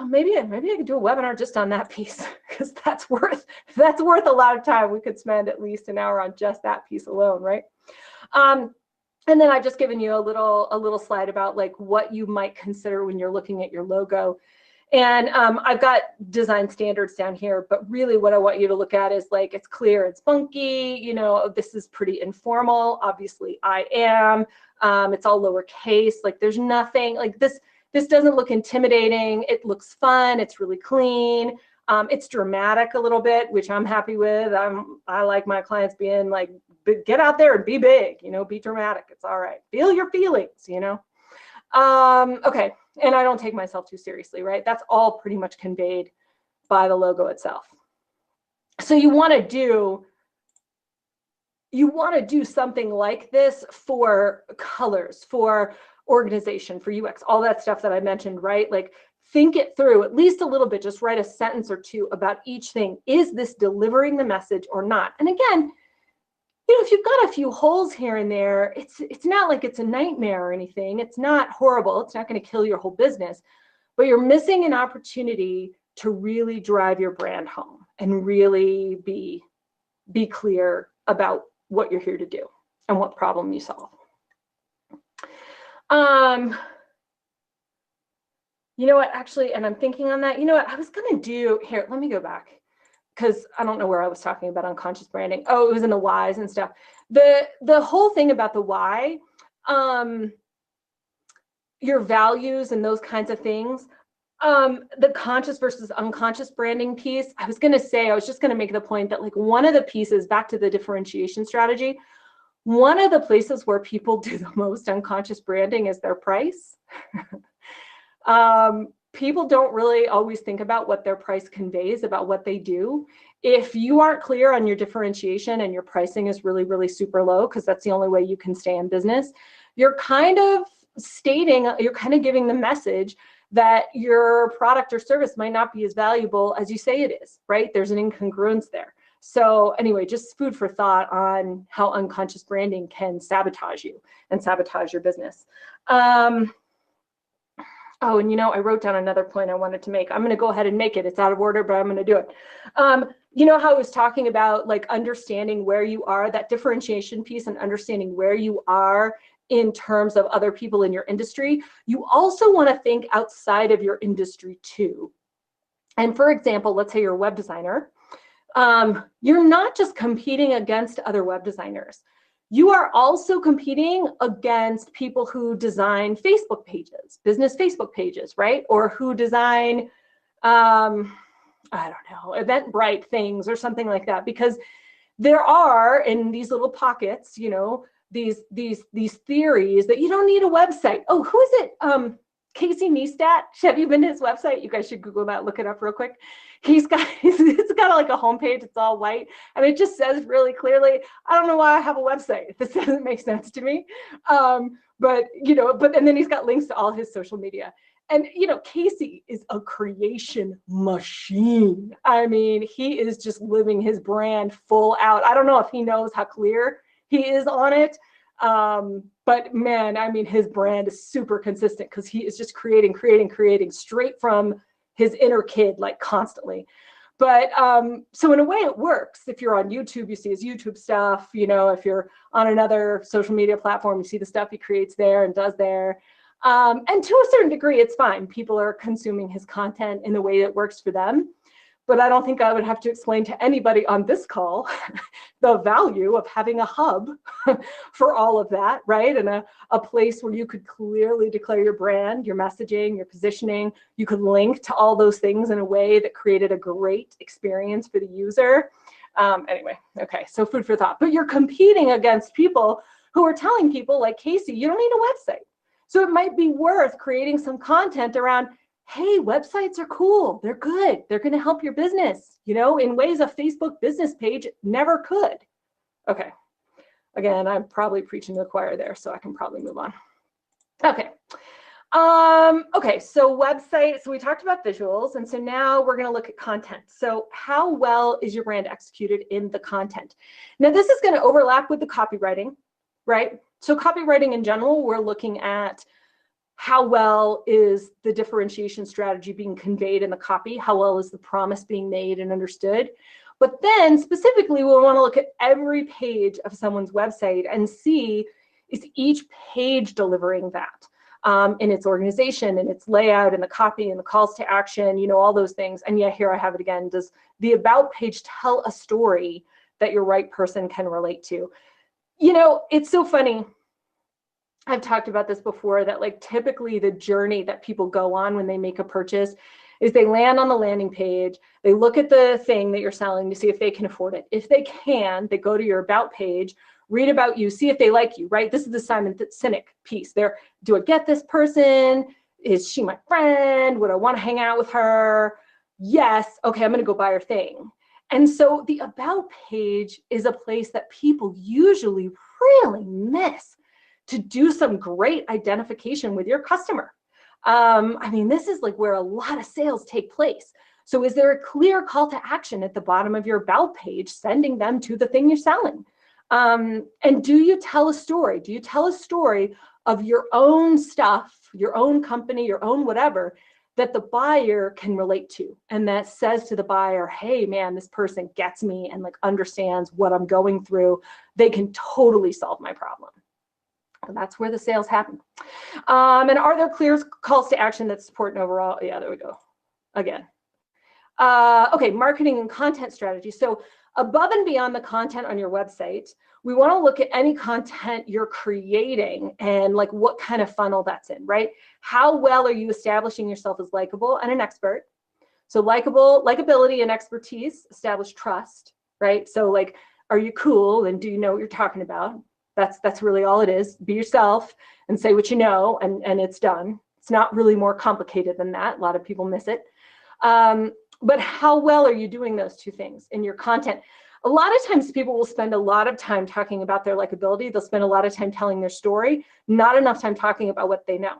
maybe I could do a webinar just on that piece, because that's worth a lot of time. We could spend at least an hour on just that piece alone, right? And then I've just given you a little slide about like what you might consider when you're looking at your logo. And I've got design standards down here, but really what I want you to look at is like, it's clear, it's funky, you know, this is pretty informal. Obviously I am, it's all lowercase, like there's nothing like this doesn't look intimidating. It looks fun. It's really clean. It's dramatic a little bit, which I'm happy with. I like my clients being like, get out there and be big, you know, be dramatic. It's all right. Feel your feelings, you know? Okay. And I don't take myself too seriously, right? That's all pretty much conveyed by the logo itself. So you want to do something like this for colors, for organization, for UX, all that stuff that I mentioned, right? Like think it through at least a little bit, just write a sentence or two about each thing. Is this delivering the message or not? And again, you know, if you've got a few holes here and there, it's not like it's a nightmare or anything. It's not horrible. It's not going to kill your whole business, but you're missing an opportunity to really drive your brand home and really be clear about what you're here to do and what problem you solve. You know what, actually, and I'm thinking on that, you know what, I was going to do here, let me go back, because I don't know where I was talking about unconscious branding. Oh, it was in the whys and stuff. The whole thing about the why, your values and those kinds of things, the conscious versus unconscious branding piece, I was just going to make the point that like one of the pieces, back to the differentiation strategy, one of the places where people do the most unconscious branding is their price. People don't really always think about what their price conveys about what they do. If you aren't clear on your differentiation and your pricing is really, really super low, because that's the only way you can stay in business, you're kind of giving the message that your product or service might not be as valuable as you say it is, right? There's an incongruence there. So anyway, just food for thought on how unconscious branding can sabotage you and sabotage your business. Oh, and you know, I wrote down another point I wanted to make. I'm going to go ahead and make it. It's out of order, but I'm going to do it. You know how I was talking about like understanding where you are, that differentiation piece, and understanding where you are in terms of other people in your industry. You also want to think outside of your industry too. And for example, let's say you're a web designer. You're not just competing against other web designers. You are also competing against people who design Facebook pages, business Facebook pages, right? Or who design, I don't know, Eventbrite things or something like that. Because there are in these little pockets, you know, these theories that you don't need a website. Oh, who is it? Casey Neistat. Have you been to his website? You guys should Google that, look it up real quick. It's got like a homepage, it's all white, and it just says really clearly, I don't know why I have a website. This doesn't make sense to me. But you know, and then he's got links to all his social media. And you know, Casey is a creation machine. I mean, he is just living his brand full out. I don't know if he knows how clear he is on it. But man, I mean, his brand is super consistent because he is just creating straight from his inner kid, like constantly. But so in a way it works. If you're on YouTube, you see his YouTube stuff. You know, if you're on another social media platform, you see the stuff he creates there and does there. And to a certain degree, it's fine. People are consuming his content in the way that works for them. but I don't think I would have to explain to anybody on this call the value of having a hub for all of that, right? And a place where you could clearly declare your brand, your messaging, your positioning. You could link to all those things in a way that created a great experience for the user. Anyway, okay, so food for thought. But you're competing against people who are telling people like Casey, you don't need a website. So it might be worth creating some content around, hey, websites are cool. They're good. They're going to help your business, in ways a Facebook business page never could. Okay. Again, I'm probably preaching to the choir there, so I can probably move on. Okay. Okay, so website. So we talked about visuals, and so now we're going to look at content. So how well is your brand executed in the content? Now, this is going to overlap with the copywriting, right? So copywriting in general, we're looking at how well is the differentiation strategy being conveyed in the copy? How well is the promise being made and understood? But then specifically, we want to look at every page of someone's website and see, is each page delivering that in its organization, in its layout, in the copy, in the calls to action, all those things. And yeah, here I have it again. Does the about page tell a story that your right person can relate to? It's so funny. I've talked about this before, that like typically the journey that people go on when they make a purchase is they land on the landing page, they look at the thing that you're selling to see if they can afford it. If they can, they go to your about page, read about you, see if they like you, right? This is the Simon Sinek piece there. Do I get this person? Is she my friend? Would I want to hang out with her? Yes. Okay, I'm going to go buy her thing. And so the about page is a place that people usually really miss to do some great identification with your customer. This is like where a lot of sales take place. So is there a clear call to action at the bottom of your about page, sending them to the thing you're selling? And do you tell a story? Do you tell a story of your own stuff, your own company, your own whatever, that the buyer can relate to, and that says to the buyer, hey man, this person gets me and like understands what I'm going through. They can totally solve my problem. And that's where the sales happen. And are there clear calls to action that support an overall? Yeah, there we go. Again. Okay, marketing and content strategy. So above and beyond the content on your website, we want to look at any content you're creating and like what kind of funnel that's in, right? How well are you establishing yourself as likable and an expert? So likability and expertise establish trust, right? So like, are you cool and do you know what you're talking about? That's really all it is. Be yourself and say what you know, and it's done. It's not really more complicated than that. A lot of people miss it. But how well are you doing those two things in your content? A lot of times people will spend a lot of time talking about their likability. They'll spend a lot of time telling their story, not enough time talking about what they know.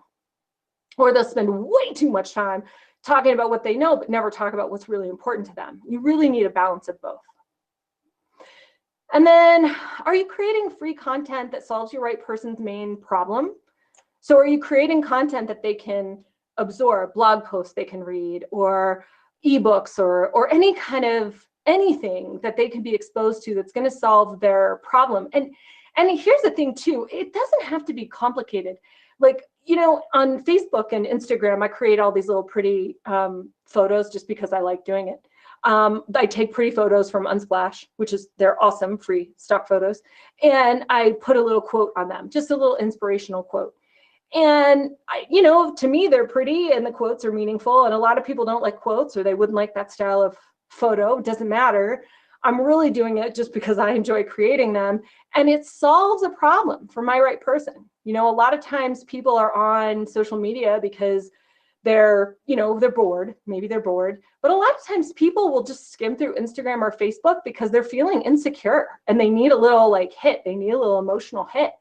Or they'll spend way too much time talking about what they know, but never talk about what's really important to them. You really need a balance of both. And then, are you creating free content that solves your right person's main problem? So are you creating content that they can absorb, blog posts they can read, or ebooks, or any kind of anything that they can be exposed to that's going to solve their problem? And here's the thing too, it doesn't have to be complicated. Like, on Facebook and Instagram, I create all these little pretty photos just because I like doing it. I take pretty photos from Unsplash, they're awesome free stock photos. And I put a little quote on them, just a little inspirational quote. And to me, they're pretty and the quotes are meaningful. And a lot of people don't like quotes, or they wouldn't like that style of photo. It doesn't matter. I'm really doing it just because I enjoy creating them. And it solves a problem for my right person. A lot of times people are on social media because they're bored. Maybe they're bored. But a lot of times people will just skim through Instagram or Facebook because they're feeling insecure and they need a little hit. They need a little emotional hit.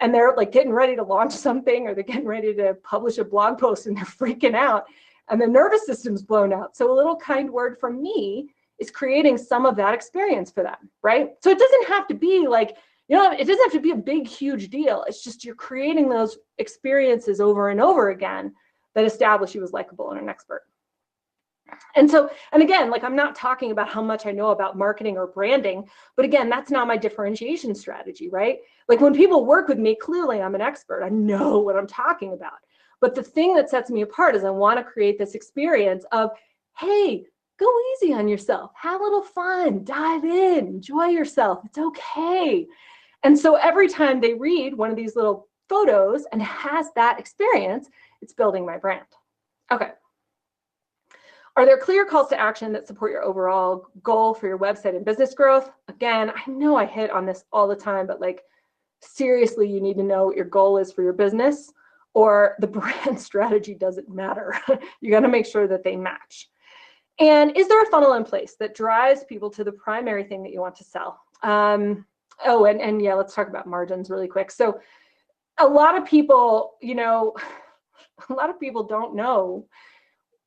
And they're like getting ready to launch something, or they're getting ready to publish a blog post and they're freaking out and the nervous system's blown out. So a little kind word from me is creating some of that experience for them, right? So it doesn't have to be it doesn't have to be a big, huge deal. It's just you're creating those experiences over and over again that establish you as likable and an expert. And again, I'm not talking about how much I know about marketing or branding, but again, that's not my differentiation strategy, right? When people work with me, clearly I'm an expert. I know what I'm talking about. But the thing that sets me apart is I want to create this experience of, hey, go easy on yourself, have a little fun, dive in, enjoy yourself. It's okay. And so every time they read one of these little photos and has that experience, it's building my brand. Okay. Are there clear calls to action that support your overall goal for your website and business growth? Again, I know I hit on this all the time, but like, seriously, you need to know what your goal is for your business, or the brand strategy doesn't matter. You got to make sure that they match. And is there a funnel in place that drives people to the primary thing that you want to sell? Oh, and yeah, let's talk about margins really quick. So a lot of people, a lot of people don't know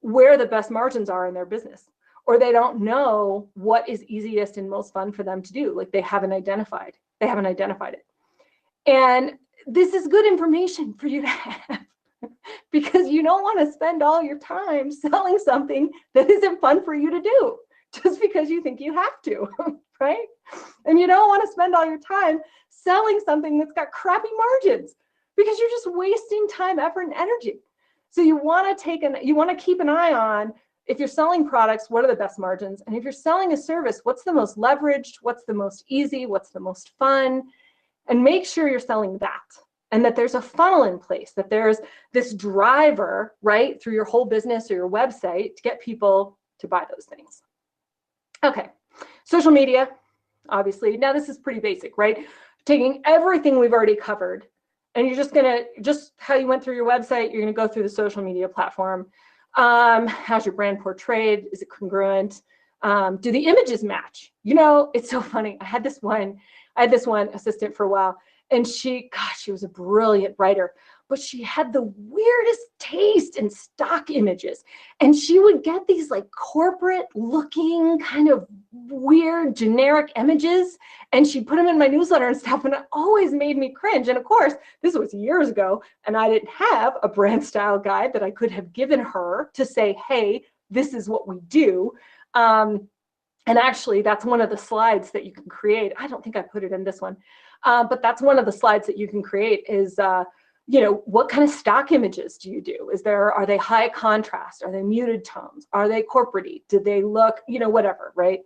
where the best margins are in their business, or they don't know what is easiest and most fun for them to do. Like they haven't identified it. And this is good information for you to have because you don't want to spend all your time selling something that isn't fun for you to do just because you think you have to, right? And you don't want to spend all your time selling something that's got crappy margins because you're just wasting time, effort, and energy. So you want to keep an eye on, if you're selling products, what are the best margins? And if you're selling a service, what's the most leveraged? What's the most easy? What's the most fun? And make sure you're selling that, and that there's a funnel in place, that there's this driver, right, through your whole business or your website to get people to buy those things. Okay, social media, obviously. Now this is pretty basic, right? Taking everything we've already covered, and you're just how you went through your website, you're gonna go through the social media platform. How's your brand portrayed? Is it congruent? Do the images match? It's so funny. I had this one assistant for a while, and she was a brilliant writer, but she had the weirdest taste in stock images. And she would get these like corporate looking kind of weird generic images, and she'd put them in my newsletter and stuff, and it always made me cringe. And of course, this was years ago, and I didn't have a brand style guide that I could have given her to say, hey, this is what we do. And actually, that's one of the slides that you can create. I don't think I put it in this one, but that's one of the slides that you can create is, what kind of stock images do you do? Are they high contrast? Are they muted tones? Are they corporate-y? Do they look, whatever, right?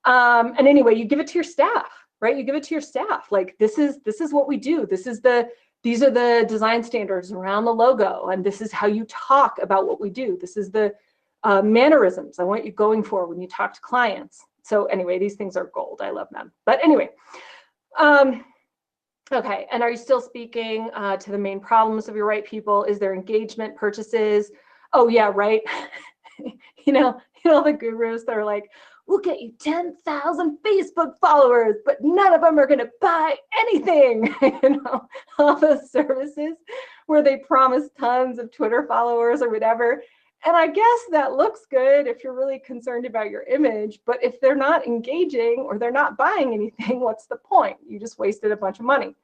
And anyway, you give it to your staff, right? You give it to your staff. Like, this is what we do. These are the design standards around the logo, and this is how you talk about what we do. This is the mannerisms I want you going for when you talk to clients. So anyway, these things are gold. I love them. But anyway, okay. And are you still speaking to the main problems of your right people? Is there engagement, purchases? Oh yeah, right. The gurus that are like, we'll get you 10,000 Facebook followers, but none of them are going to buy anything. All those services where they promise tons of Twitter followers or whatever. And I guess that looks good if you're really concerned about your image, but if they're not engaging or they're not buying anything, what's the point? You just wasted a bunch of money.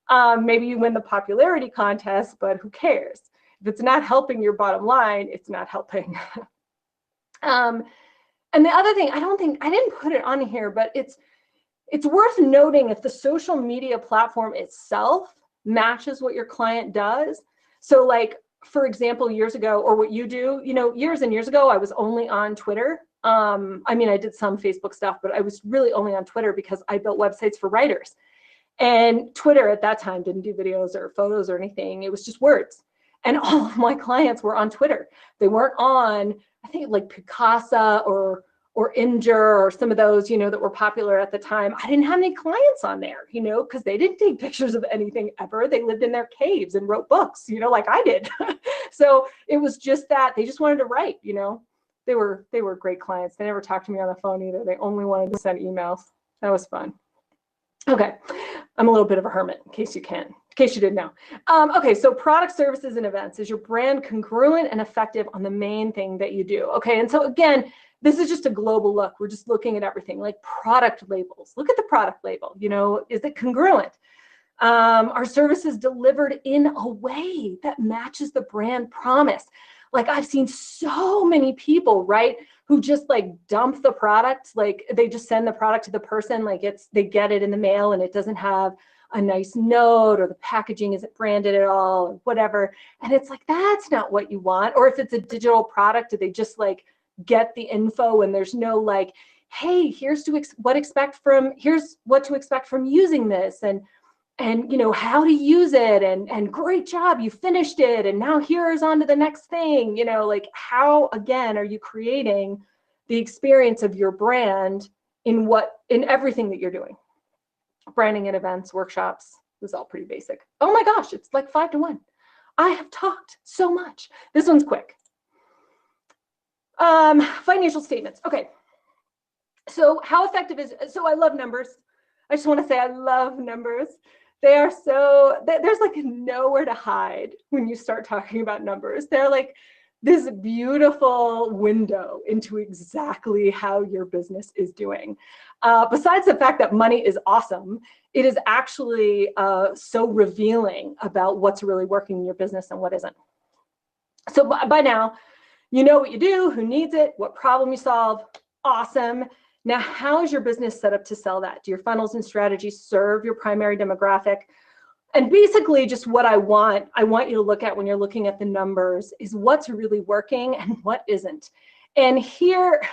Maybe you win the popularity contest, but who cares? If it's not helping your bottom line, it's not helping. And the other thing, I didn't put it on here, but it's worth noting if the social media platform itself matches what your client does. So like, for example, years ago, or what you do, years and years ago, I was only on Twitter. I did some Facebook stuff, but I was really only on Twitter because I built websites for writers. And Twitter at that time didn't do videos or photos or anything. It was just words. And all of my clients were on Twitter. They weren't on, I think, like Picasa or Imgur or some of those, that were popular at the time. I didn't have any clients on there, because they didn't take pictures of anything ever. They lived in their caves and wrote books, like I did. So it was just that they just wanted to write, They were great clients. They never talked to me on the phone either. They only wanted to send emails. That was fun. Okay, I'm a little bit of a hermit, in case you didn't know. Okay, so product, services, and events. Is your brand congruent and effective on the main thing that you do? Okay, and so again, this is just a global look. We're just looking at everything, like product labels. Look at the product label. Is it congruent? Are services delivered in a way that matches the brand promise? Like, I've seen so many people, right, who just like dump the product, like they just send the product to the person, like they get it in the mail and it doesn't have a nice note, or the packaging isn't branded at all, or whatever. And it's like, that's not what you want. Or if it's a digital product, do they just like get the info, and there's no like, hey, here's what to expect from using this, and how to use it, and great job, you finished it, and now here's on to the next thing. Like, how again are you creating the experience of your brand in everything that you're doing? Branding and events, workshops, this is all pretty basic. Oh my gosh, it's like 5 to 1. I have talked so much. This one's quick. Financial statements. Okay. So how effective so I love numbers. I just want to say I love numbers. They are there's like nowhere to hide when you start talking about numbers. They're like this beautiful window into exactly how your business is doing. Besides the fact that money is awesome, it is actually so revealing about what's really working in your business and what isn't. So by now, you know what you do, who needs it, what problem you solve. Awesome. Now, how is your business set up to sell that? Do your funnels and strategies serve your primary demographic? And basically just what I want you to look at when you're looking at the numbers is what's really working and what isn't. And here,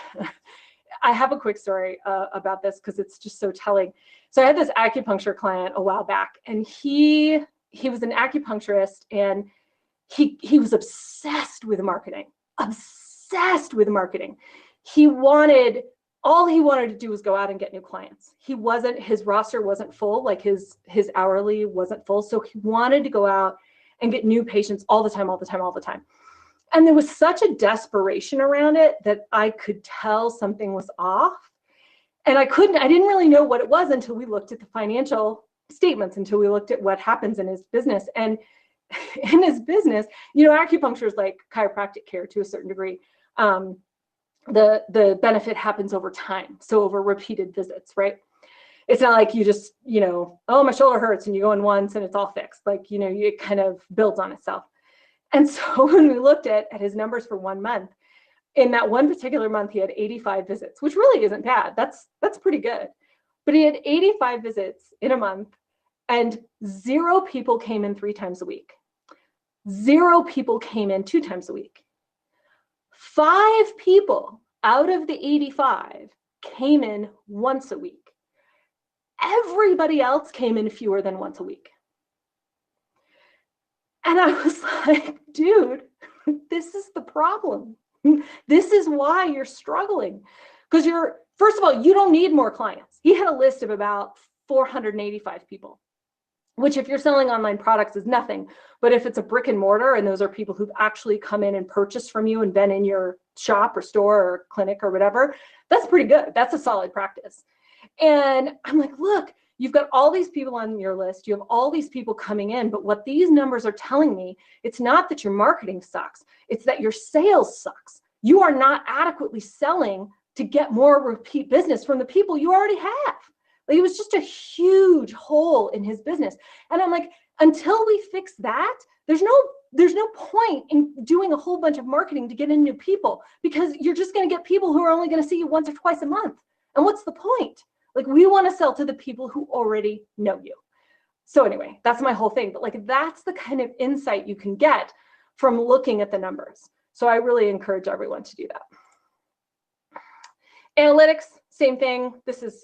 I have a quick story about this because it's just so telling. So I had this acupuncture client a while back, and he was an acupuncturist, and he was obsessed with marketing, obsessed with marketing. All he wanted to do was go out and get new clients. His roster wasn't full, like his hourly wasn't full. So he wanted to go out and get new patients all the time. And there was such a desperation around it that I could tell something was off. And I didn't really know what it was until we looked at the financial statements, until we looked at what happens in his business. And in his business, acupuncture is like chiropractic care to a certain degree. The benefit happens over time. So over repeated visits, right? It's not like you just, oh, my shoulder hurts, and you go in once and it's all fixed. Like, it kind of builds on itself. And so when we looked at his numbers for 1 month, in that one particular month, he had 85 visits, which really isn't bad. That's pretty good. But he had 85 visits in a month, and 0 people came in 3 times a week. 0 people came in 2 times a week. 5 people out of the 85 came in once a week. Everybody else came in fewer than once a week. And I was like, dude, this is the problem. This is why you're struggling. Because first of all, you don't need more clients. He had a list of about 485 people, which if you're selling online products is nothing. But if it's a brick and mortar, and those are people who've actually come in and purchased from you and been in your shop or store or clinic or whatever, that's pretty good. That's a solid practice. And I'm like, look, you've got all these people on your list. You have all these people coming in. But what these numbers are telling me, it's not that your marketing sucks. It's that your sales sucks. You are not adequately selling to get more repeat business from the people you already have. Like, it was just a huge hole in his business. And I'm like, until we fix that, there's no point in doing a whole bunch of marketing to get in new people, because you're just going to get people who are only going to see you once or twice a month. And what's the point? Like, we want to sell to the people who already know you. So anyway, that's my whole thing. But like, that's the kind of insight you can get from looking at the numbers. So I really encourage everyone to do that. Analytics, same thing.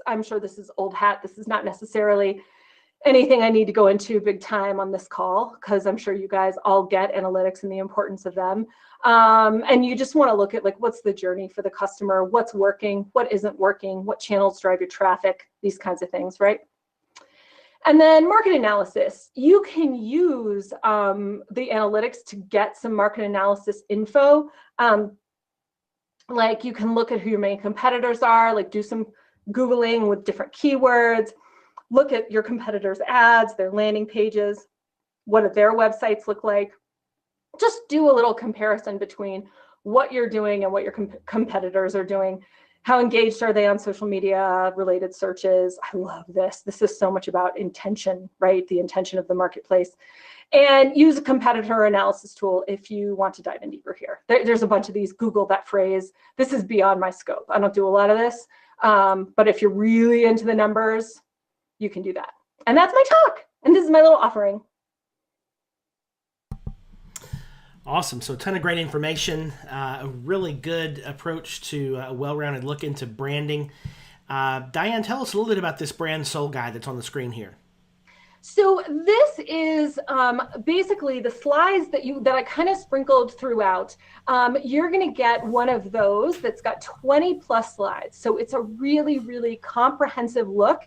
I'm sure this is old hat. This is not necessarily anything I need to go into big time on this call, because I'm sure you guys all get analytics and the importance of them. And you just want to look at, like, what's the journey for the customer, what's working, what isn't working, what channels drive your traffic, these kinds of things, right? And then market analysis. You can use the analytics to get some market analysis info. Like, you can look at who your main competitors are, like do some Googling with different keywords, look at your competitors' ads, their landing pages, what do their websites look like. Just do a little comparison between what you're doing and what your competitors are doing. How engaged are they on social media related searches? I love this. This is so much about intention, right? The intention of the marketplace. And use a competitor analysis tool if you want to dive in deeper here. There's a bunch of these. Google that phrase. This is beyond my scope. I don't do a lot of this. But if you're really into the numbers, you can do that. And that's my talk. And this is my little offering. Awesome. So a ton of great information, a really good approach to a well-rounded look into branding. Diane, tell us a little bit about this brand soul guide that's on the screen here. So this is basically the slides that I kind of sprinkled throughout. You're going to get one of those that's got 20 plus slides. So it's a really, really comprehensive look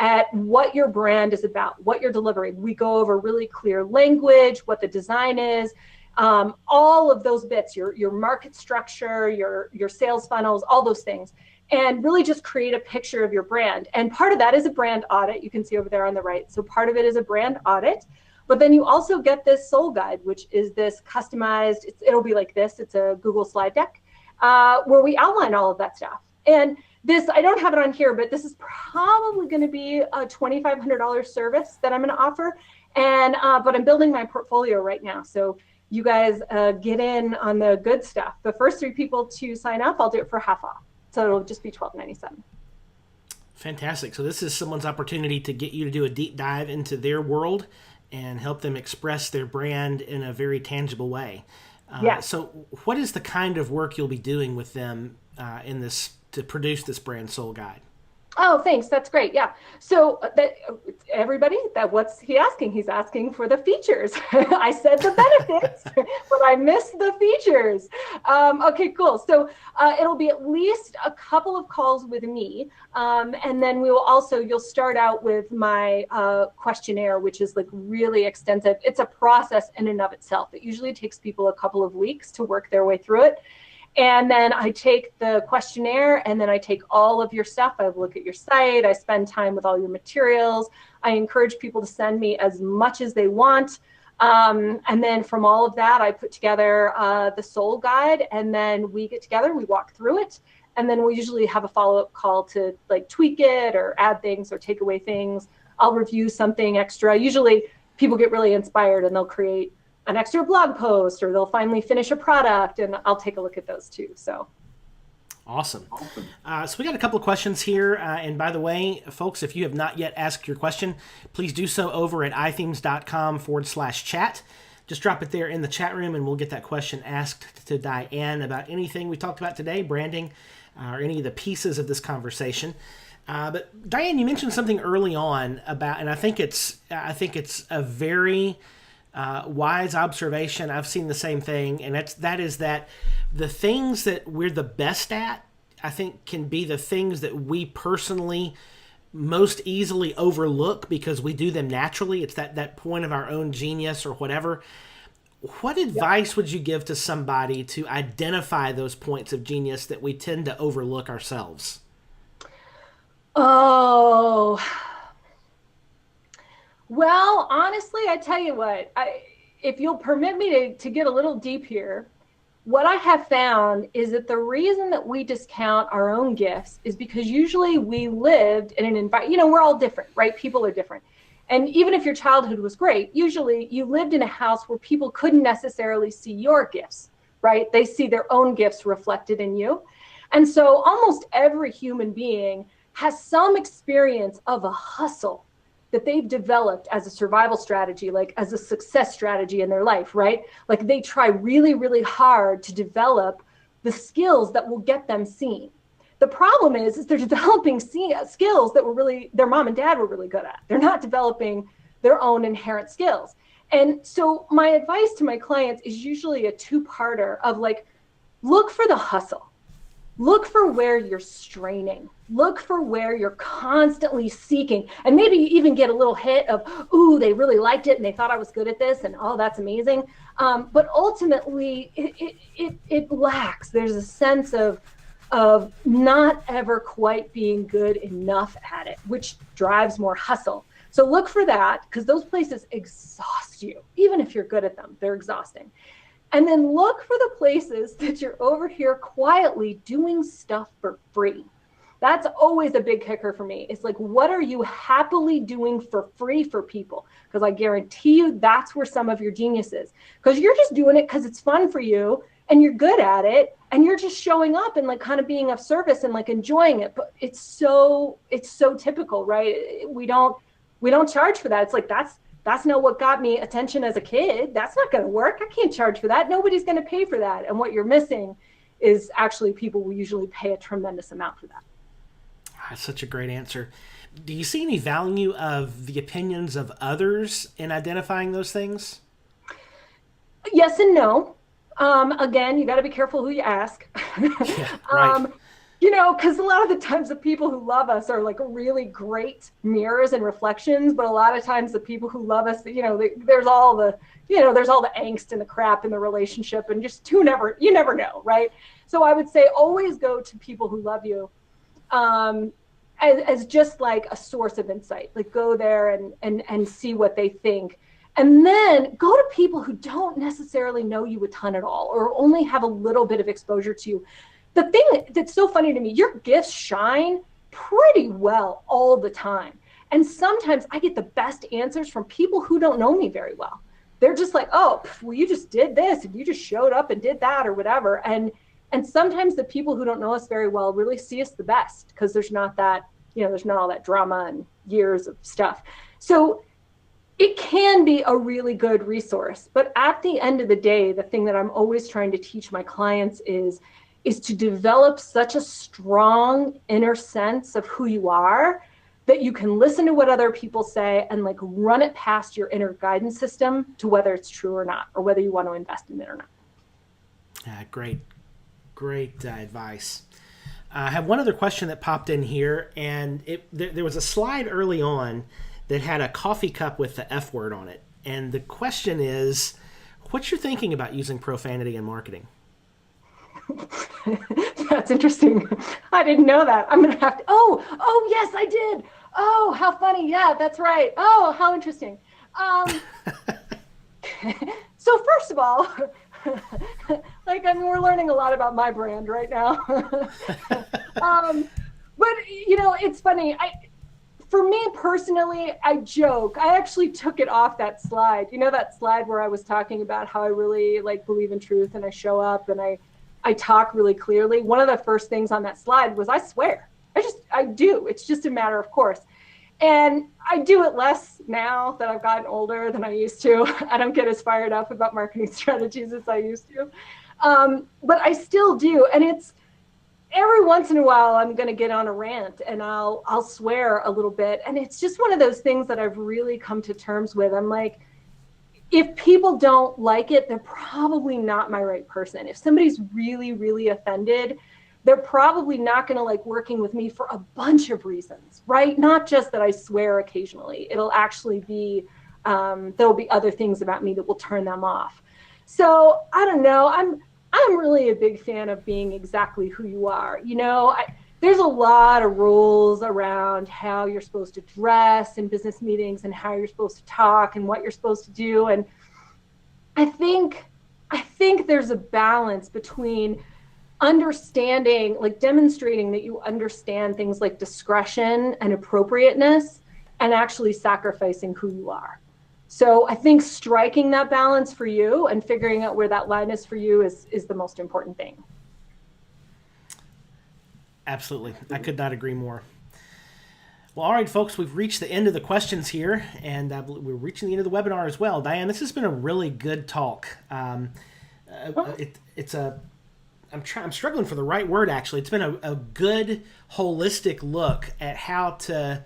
at what your brand is about, what you're delivering. We go over really clear language, what the design is, all of those bits, your market structure, your sales funnels, all those things, and really just create a picture of your brand. And part of that is a brand audit. You can see over there on the right. So part of it is a brand audit, but then you also get this soul guide, which is this customized, it'll be like this. It's a Google slide deck where we outline all of that stuff. And this, I don't have it on here, but this is probably going to be a $2,500 service that I'm going to offer. And, but I'm building my portfolio right now. So you guys get in on the good stuff. The first 3 people to sign up, I'll do it for half off. So it'll just be $12.97. Fantastic. So this is someone's opportunity to get you to do a deep dive into their world and help them express their brand in a very tangible way. Yeah. So what is the kind of work you'll be doing with them in this to produce this brand soul guide? Oh, thanks. That's great. Yeah. So everybody, what's he asking? He's asking for the features. I said the benefits, but I missed the features. Okay, cool. So it'll be at least a couple of calls with me. And then you'll start out with my questionnaire, which is like really extensive. It's a process in and of itself. It usually takes people a couple of weeks to work their way through it. And then I take the questionnaire and then I take all of your stuff. I look at your site. I spend time with all your materials. I encourage people to send me as much as they want. And then from all of that, I put together the soul guide, and then we get together, we walk through it. And then we usually have a follow-up call to like tweak it or add things or take away things. I'll review something extra. Usually people get really inspired and they'll create an extra blog post, or they'll finally finish a product, and I'll take a look at those too. So awesome. So we got a couple of questions here. And by the way, folks, if you have not yet asked your question, please do so over at ithemes.com/chat. Just drop it there in the chat room and we'll get that question asked to Diane about anything we talked about today, branding, or any of the pieces of this conversation. But Diane, you mentioned something early on about, and I think it's a very wise observation. I've seen the same thing, and that is that the things that we're the best at, I think, can be the things that we personally most easily overlook because we do them naturally. It's that point of our own genius or whatever. What advice would you give to somebody to identify those points of genius that we tend to overlook ourselves? Oh, well, honestly, I tell you what, if you'll permit me to get a little deep here, what I have found is that the reason that we discount our own gifts is because usually we lived in an environment, we're all different, right? People are different. And even if your childhood was great, usually you lived in a house where people couldn't necessarily see your gifts, right? They see their own gifts reflected in you. And so almost every human being has some experience of a hustle that they've developed as a survival strategy, like as a success strategy in their life, right? Like they try really, really hard to develop the skills that will get them seen. The problem is they're developing skills that their mom and dad were really good at. They're not developing their own inherent skills. And so my advice to my clients is usually a 2-parter of like, look for the hustle. Look for where you're straining. Look for where you're constantly seeking, and maybe you even get a little hit of, ooh, they really liked it and they thought I was good at this, and oh, that's amazing. But ultimately, it lacks. There's a sense of not ever quite being good enough at it, which drives more hustle. So look for that, because those places exhaust you. Even if you're good at them, they're exhausting. And then look for the places that you're over here quietly doing stuff for free. That's always a big kicker for me. It's like, what are you happily doing for free for people? Because I guarantee you that's where some of your genius is. Because you're just doing it because it's fun for you and you're good at it and you're just showing up and like kind of being of service and like enjoying it. But it's so typical, right? We don't charge for that. It's like that's That's not what got me attention as a kid. That's not going to work. I can't charge for that. Nobody's going to pay for that. And what you're missing is actually people will usually pay a tremendous amount for that. That's such a great answer. Do you see any value of the opinions of others in identifying those things? Yes and no. Again, you got to be careful who you ask. Yeah, right. Because a lot of the times the people who love us are like really great mirrors and reflections, but a lot of times the people who love us, there's all the angst and the crap in the relationship, and just you never know, right? So I would say always go to people who love you, as just like a source of insight. Like go there and see what they think. And then go to people who don't necessarily know you a ton at all, or only have a little bit of exposure to you. The thing that's so funny to me, your gifts shine pretty well all the time. And sometimes I get the best answers from people who don't know me very well. They're just like, oh, well, you just did this and you just showed up and did that or whatever. And sometimes the people who don't know us very well really see us the best, because there's not all that drama and years of stuff. So it can be a really good resource. But at the end of the day, the thing that I'm always trying to teach my clients is to develop such a strong inner sense of who you are that you can listen to what other people say and like run it past your inner guidance system to whether it's true or not, or whether you want to invest in it or not. Great advice. I have one other question that popped in here, and there was a slide early on that had a coffee cup with the F word on it. And the question is, what's your thinking about using profanity in marketing? That's interesting. I didn't know that. I'm going to have to, oh, yes, I did. Oh, how funny. Yeah, that's right. Oh, how interesting. So first of all, we're learning a lot about my brand right now. But it's funny. For me personally, I joke. I actually took it off that slide. That slide where I was talking about how I really believe in truth and I show up and I talk really clearly. One of the first things on that slide was I swear. I do. It's just a matter of course. And I do it less now that I've gotten older than I used to. I don't get as fired up about marketing strategies as I used to. But I still do. And it's every once in a while I'm going to get on a rant and I'll swear a little bit. And it's just one of those things that I've really come to terms with. I'm like, if people don't like it, they're probably not my right person. If somebody's really, really offended, they're probably not going to like working with me for a bunch of reasons, right? Not just that I swear occasionally. It'll actually be, there'll be other things about me that will turn them off. So I don't know. I'm really a big fan of being exactly who you are. There's a lot of rules around how you're supposed to dress in business meetings and how you're supposed to talk and what you're supposed to do. And I think there's a balance between understanding, demonstrating that you understand things like discretion and appropriateness, and actually sacrificing who you are. So I think striking that balance for you and figuring out where that line is for you is the most important thing. Absolutely. I could not agree more. Well, all right, folks, we've reached the end of the questions here, and we're reaching the end of the webinar as well. Diane, this has been a really good talk. I'm struggling for the right word, actually. It's been a good, holistic look at how to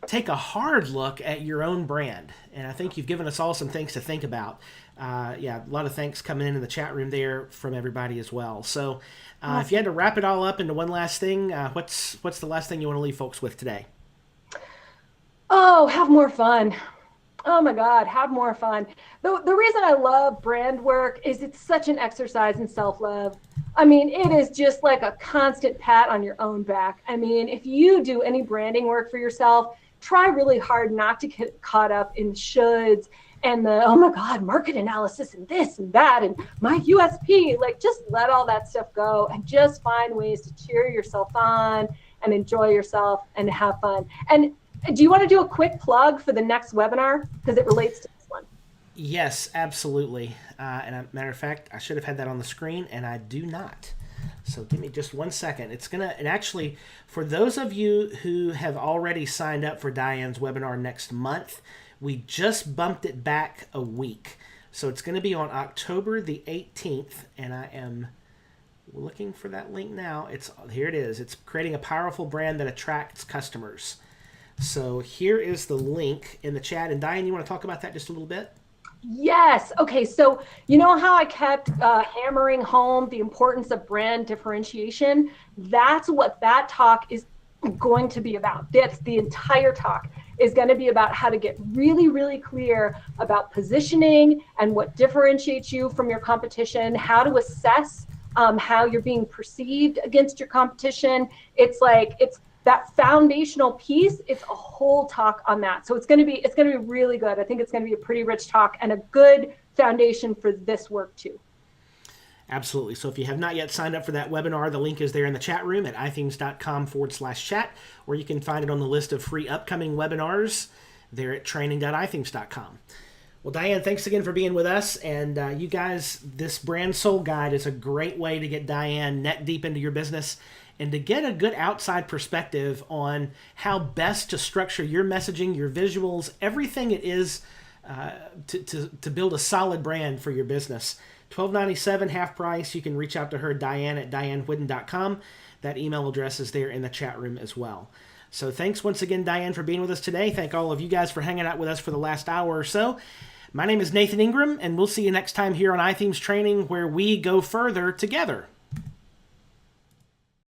take a hard look at your own brand. And I think you've given us all some things to think about. A lot of thanks coming in the chat room there from everybody as well. So if you had to wrap it all up into one last thing, what's the last thing you want to leave folks with today? Oh, have more fun. Oh my God, have more fun. The reason I love brand work is it's such an exercise in self-love. I mean, it is just like a constant pat on your own back. I mean, if you do any branding work for yourself, try really hard not to get caught up in shoulds and the, oh my God, market analysis and this and that and my USP. Just let all that stuff go and just find ways to cheer yourself on and enjoy yourself and have fun. And do you want to do a quick plug for the next webinar? Because it relates to this one. Yes, absolutely. And a matter of fact, I should have had that on the screen, and I do not. So give me just 1 second. And actually, for those of you who have already signed up for Diane's webinar next month, We just bumped it back a week. So it's going to be on October the 18th, and I am looking for that link now. Here it is. It's creating a powerful brand that attracts customers. So here is the link in the chat. And Diane, you want to talk about that just a little bit? Yes. Okay. So you know how I kept hammering home the importance of brand differentiation? That's what that talk is going to be about. That's the entire talk is going to be about how to get really, really clear about positioning and what differentiates you from your competition, how to assess how you're being perceived against your competition. It's that foundational piece. It's a whole talk on that. So it's going to be really good. I think it's going to be a pretty rich talk and a good foundation for this work too. Absolutely. So if you have not yet signed up for that webinar, the link is there in the chat room at ithemes.com/chat, or you can find it on the list of free upcoming webinars there at training.ithemes.com. Well, Diane, thanks again for being with us. And you guys, this Brand Soul Guide is a great way to get Diane neck deep into your business and to get a good outside perspective on how best to structure your messaging, your visuals, everything it is to build a solid brand for your business. $12.97 half price. You can reach out to her, Diane, at dianewhiddon.com. That email address is there in the chat room as well. So thanks once again, Diane, for being with us today. Thank all of you guys for hanging out with us for the last hour or so. My name is Nathan Ingram, and we'll see you next time here on iThemes Training, where we go further together.